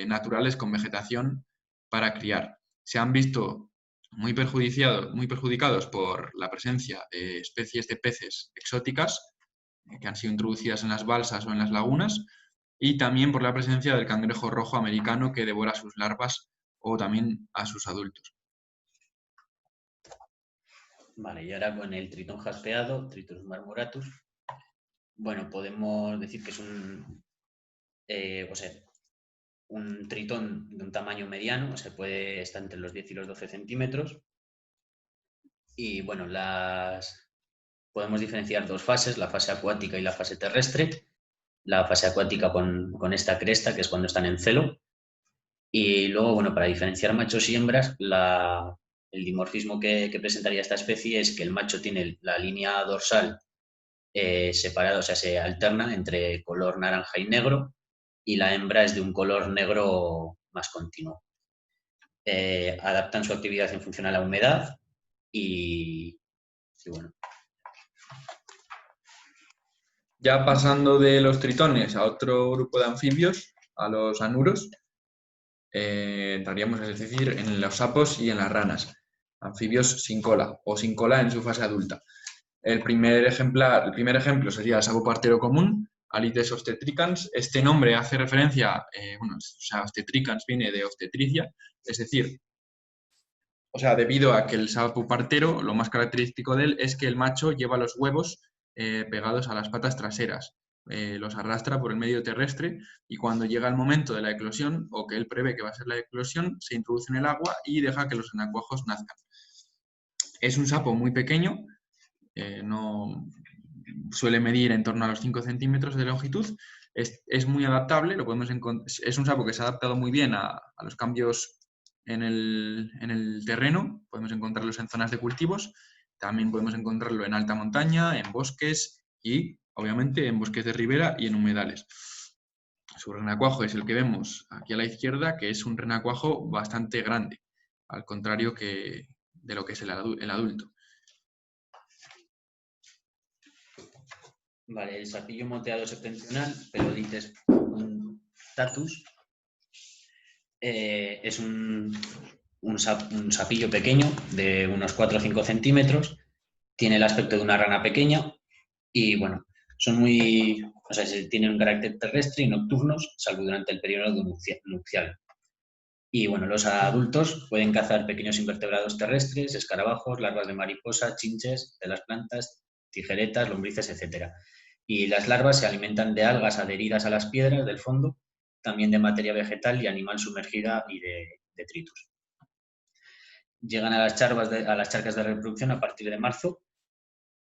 naturales con vegetación para criar. Se han visto muy perjudicados por la presencia de especies de peces exóticas que han sido introducidas en las balsas o en las lagunas, y también por la presencia del cangrejo rojo americano que devora a sus larvas o también a sus adultos. Vale, y ahora con el tritón jaspeado, Tritonus marmoratus, bueno, podemos decir que es un tritón de un tamaño mediano, está entre los 10 y los 12 centímetros. Y bueno, podemos diferenciar dos fases, la fase acuática y la fase terrestre. La fase acuática con esta cresta, que es cuando están en celo. Y luego, bueno, para diferenciar machos y hembras, el dimorfismo que presentaría esta especie es que el macho tiene la línea dorsal separada, o sea, se alterna entre color naranja y negro, y la hembra es de un color negro más continuo. Adaptan su actividad en función a la humedad y bueno. Ya pasando de los tritones a otro grupo de anfibios, a los anuros, entraríamos, es decir, en los sapos y en las ranas, anfibios sin cola o sin cola en su fase adulta. El primer ejemplo sería el sapo partero común, Alites obstetricans. Este nombre hace referencia, obstetricans viene de obstetricia, es decir, debido a que el sapo partero, lo más característico de él es que el macho lleva los huevos pegados a las patas traseras. Los arrastra por el medio terrestre y cuando llega el momento de la eclosión, o que él prevé que va a ser la eclosión, se introduce en el agua y deja que los renacuajos nazcan. Es un sapo muy pequeño, no suele medir en torno a los 5 centímetros de longitud, es muy adaptable, es un sapo que se ha adaptado muy bien a los cambios en el terreno, podemos encontrarlos en zonas de cultivos, también podemos encontrarlo en alta montaña, en bosques y, obviamente, en bosques de ribera y en humedales. Su renacuajo es el que vemos aquí a la izquierda, que es un renacuajo bastante grande, al contrario de lo que es el adulto. Vale, el sapillo moteado septentrional, Pelodites punctatus, es un sapillo pequeño de unos 4 o 5 centímetros, tiene el aspecto de una rana pequeña y bueno, tienen un carácter terrestre y nocturnos, salvo durante el periodo nupcial. Y bueno, los adultos pueden cazar pequeños invertebrados terrestres, escarabajos, larvas de mariposa, chinches de las plantas, tijeretas, lombrices, etc. Y las larvas se alimentan de algas adheridas a las piedras del fondo, también de materia vegetal y animal sumergida y de detritus. Llegan a las charcas de reproducción a partir de marzo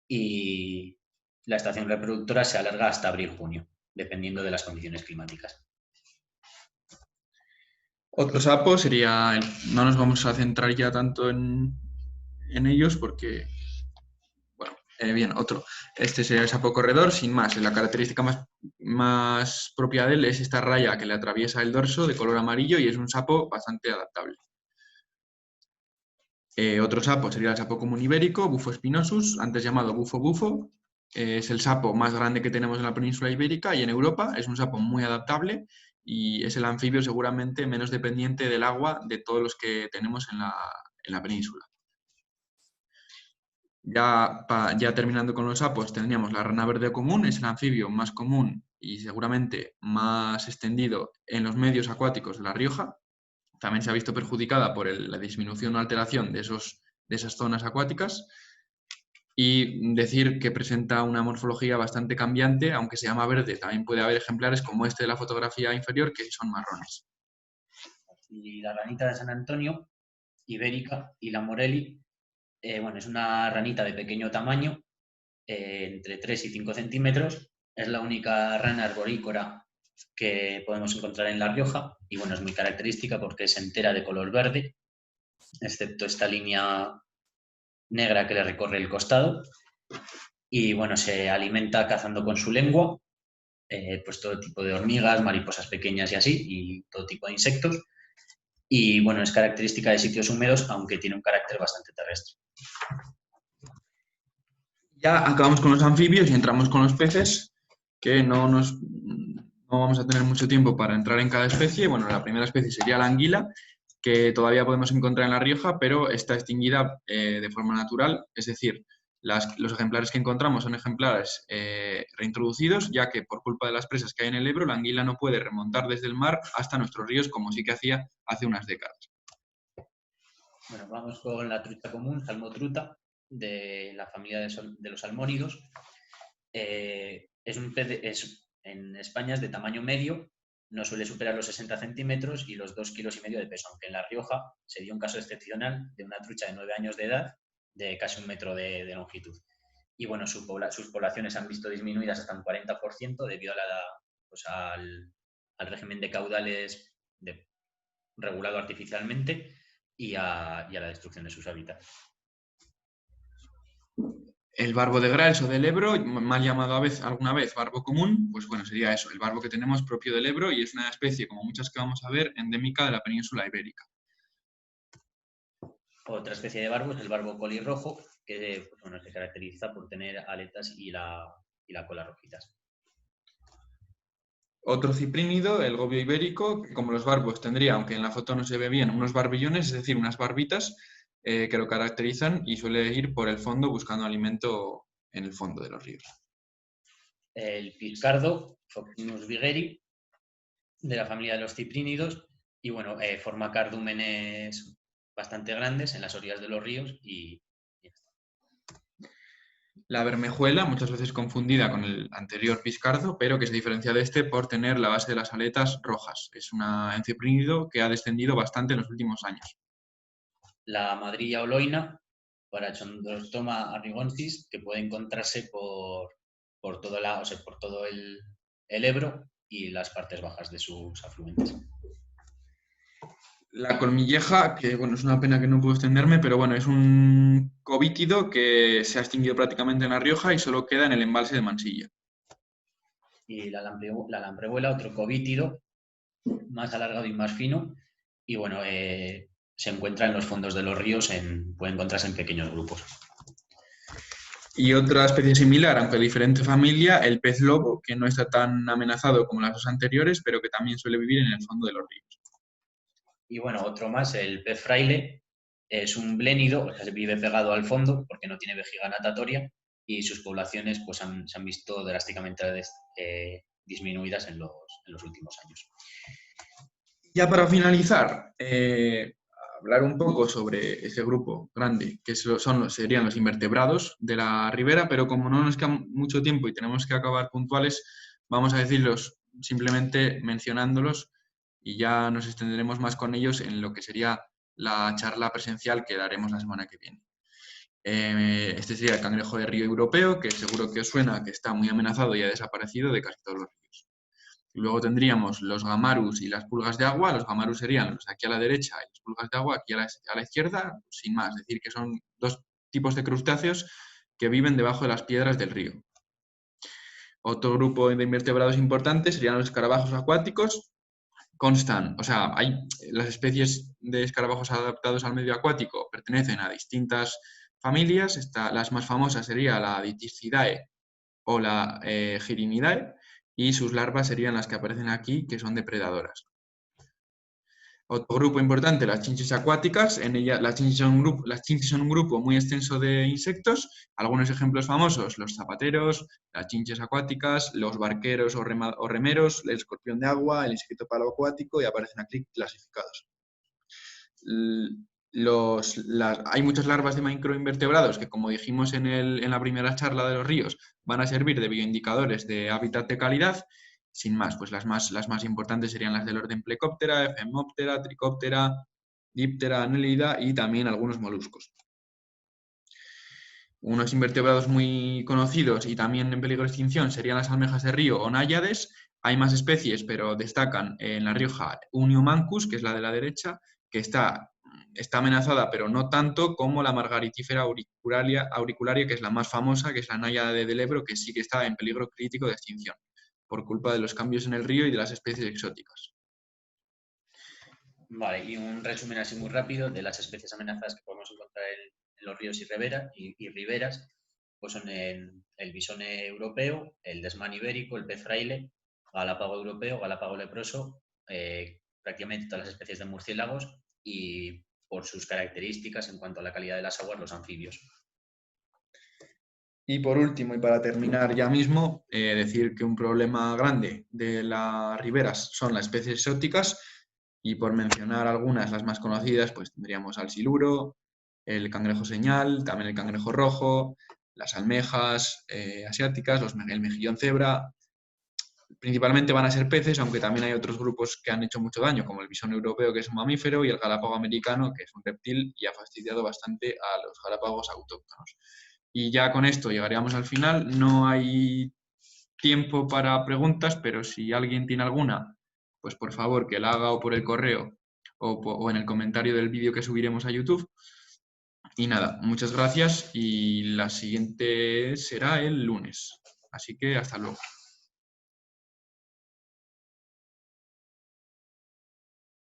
y la estación reproductora se alarga hasta abril-junio, dependiendo de las condiciones climáticas. Otro sapo sería, no nos vamos a centrar ya tanto en ellos porque, este sería el sapo corredor, sin más. La característica más propia de él es esta raya que le atraviesa el dorso de color amarillo y es un sapo bastante adaptable. Otro sapo sería el sapo común ibérico, Bufo spinosus, antes llamado bufo bufo. Es el sapo más grande que tenemos en la península ibérica y en Europa. Es un sapo muy adaptable y es el anfibio seguramente menos dependiente del agua de todos los que tenemos en la península. Ya terminando con los sapos, tendríamos la rana verde común, es el anfibio más común y seguramente más extendido en los medios acuáticos de La Rioja. también se ha visto perjudicada por la disminución o alteración de esas zonas acuáticas, y decir que presenta una morfología bastante cambiante, aunque se llama verde. También puede haber ejemplares como este de la fotografía inferior que son marrones. Y la ranita de San Antonio, ibérica, y la Morelli, bueno, es una ranita de pequeño tamaño, entre 3 y 5 centímetros. Es la única rana arborícola que podemos encontrar en La Rioja y bueno, es muy característica porque es entera de color verde, excepto esta línea negra que le recorre el costado. Y bueno, se alimenta cazando con su lengua, pues todo tipo de hormigas, mariposas pequeñas y así, y todo tipo de insectos. Y bueno, es característica de sitios húmedos, aunque tiene un carácter bastante terrestre. Ya acabamos con los anfibios y entramos con los peces, que no vamos a tener mucho tiempo para entrar en cada especie. Bueno, la primera especie sería la anguila, que todavía podemos encontrar en La Rioja, pero está extinguida de forma natural, es decir, los ejemplares que encontramos son ejemplares reintroducidos, ya que por culpa de las presas que hay en el Ebro, la anguila no puede remontar desde el mar hasta nuestros ríos, como sí que hacía hace unas décadas. Bueno, vamos con la trucha común, salmotruta, de la familia de los salmónidos. Es un pez, en España es de tamaño medio, no suele superar los 60 centímetros y los 2,5 kilos de peso, aunque en La Rioja se dio un caso excepcional de una trucha de 9 años de edad de casi 1 metro de longitud. Y bueno, sus poblaciones han visto disminuidas hasta un 40% debido pues al régimen de caudales regulado artificialmente y a la destrucción de sus hábitats. El barbo de Grals o del Ebro, mal llamado alguna vez barbo común, pues bueno, sería eso, el barbo que tenemos propio del Ebro, y es una especie, como muchas que vamos a ver, endémica de la península ibérica. Otra especie de barbo es el barbo colirrojo, que pues bueno, se caracteriza por tener aletas y la cola rojitas. Otro ciprínido, el gobio ibérico, que como los barbos tendría, aunque en la foto no se ve bien, unos barbillones, es decir, unas barbitas que lo caracterizan, y suele ir por el fondo buscando alimento en el fondo de los ríos. El piscardo, Phoctinus bigheri, de la familia de los ciprínidos, y bueno, forma cardúmenes bastante grandes en las orillas de los ríos y La bermejuela, muchas veces confundida con el anterior piscardo, pero que se diferencia de este por tener la base de las aletas rojas. Es un ciprínido que ha descendido bastante en los últimos años. La madrilla oloina, Parachondrostoma arrigonsis, que puede encontrarse por todo el Ebro y las partes bajas de sus afluentes. La colmilleja, que bueno, es una pena que no puedo extenderme, pero bueno, es un covítido que se ha extinguido prácticamente en La Rioja y solo queda en el embalse de Mansilla. Y la lambrevuela, otro covítido, más alargado y más fino, y bueno, se encuentra en los fondos de los ríos, puede encontrarse en pequeños grupos. Y otra especie similar, aunque de diferente familia, el pez lobo, que no está tan amenazado como las dos anteriores, pero que también suele vivir en el fondo de los ríos. Y bueno, otro más, el pez fraile, es un blénido, o sea, vive pegado al fondo porque no tiene vejiga natatoria y sus poblaciones pues, se han visto drásticamente disminuidas en los últimos años. Ya para finalizar, hablar un poco sobre ese grupo grande, que serían los invertebrados de la ribera, pero como no nos queda mucho tiempo y tenemos que acabar puntuales, vamos a decirlos simplemente mencionándolos y ya nos extenderemos más con ellos en lo que sería la charla presencial que daremos la semana que viene. Este sería el cangrejo de río europeo, que seguro que os suena, que está muy amenazado y ha desaparecido de casi todos los ríos. Y luego tendríamos los gamarus y las pulgas de agua. Los gamarus serían los de aquí a la derecha y las pulgas de agua aquí a la izquierda, sin más. Es decir, que son dos tipos de crustáceos que viven debajo de las piedras del río. Otro grupo de invertebrados importantes serían los escarabajos acuáticos. Las especies de escarabajos adaptados al medio acuático pertenecen a distintas familias. Las más famosas serían la Dithyscidae o la Girinidae, y sus larvas serían las que aparecen aquí, que son depredadoras. Otro grupo importante, las chinches acuáticas. En ella, las chinches son un grupo muy extenso de insectos. Algunos ejemplos famosos, los zapateros, las chinches acuáticas, los barqueros o remeros, el escorpión de agua, el insecto palo acuático, y aparecen aquí clasificados. hay muchas larvas de microinvertebrados que, como dijimos en la primera charla de los ríos, van a servir de bioindicadores de hábitat de calidad. Sin más, pues las más importantes serían las del orden Plecoptera, Ephemoptera, Trichoptera, Diptera, Annelida y también algunos moluscos. Unos invertebrados muy conocidos y también en peligro de extinción serían las almejas de río o náyades. Hay más especies, pero destacan en La Rioja Uniomancus, que es la de la derecha, que está amenazada, pero no tanto como la Margaritífera auricularia, que es la más famosa, que es la náyade del Ebro, que sí que está en peligro crítico de extinción, por culpa de los cambios en el río y de las especies exóticas. Vale, y un resumen así muy rápido de las especies amenazadas que podemos encontrar en los ríos y riberas, pues son el bisón europeo, el desmán ibérico, el pez fraile, galápago europeo, galápago leproso, prácticamente todas las especies de murciélagos y por sus características en cuanto a la calidad de las aguas, los anfibios. Y por último, y para terminar ya mismo, decir que un problema grande de las riberas son las especies exóticas, y por mencionar algunas, las más conocidas, pues tendríamos al siluro, el cangrejo señal, también el cangrejo rojo, las almejas asiáticas, el mejillón cebra. Principalmente van a ser peces, aunque también hay otros grupos que han hecho mucho daño, como el bisón europeo, que es un mamífero, y el galápago americano, que es un reptil y ha fastidiado bastante a los galápagos autóctonos. Y ya con esto llegaríamos al final. No hay tiempo para preguntas, pero si alguien tiene alguna, pues por favor que la haga o por el correo o en el comentario del vídeo que subiremos a YouTube. Y nada, muchas gracias y la siguiente será el lunes. Así que hasta luego.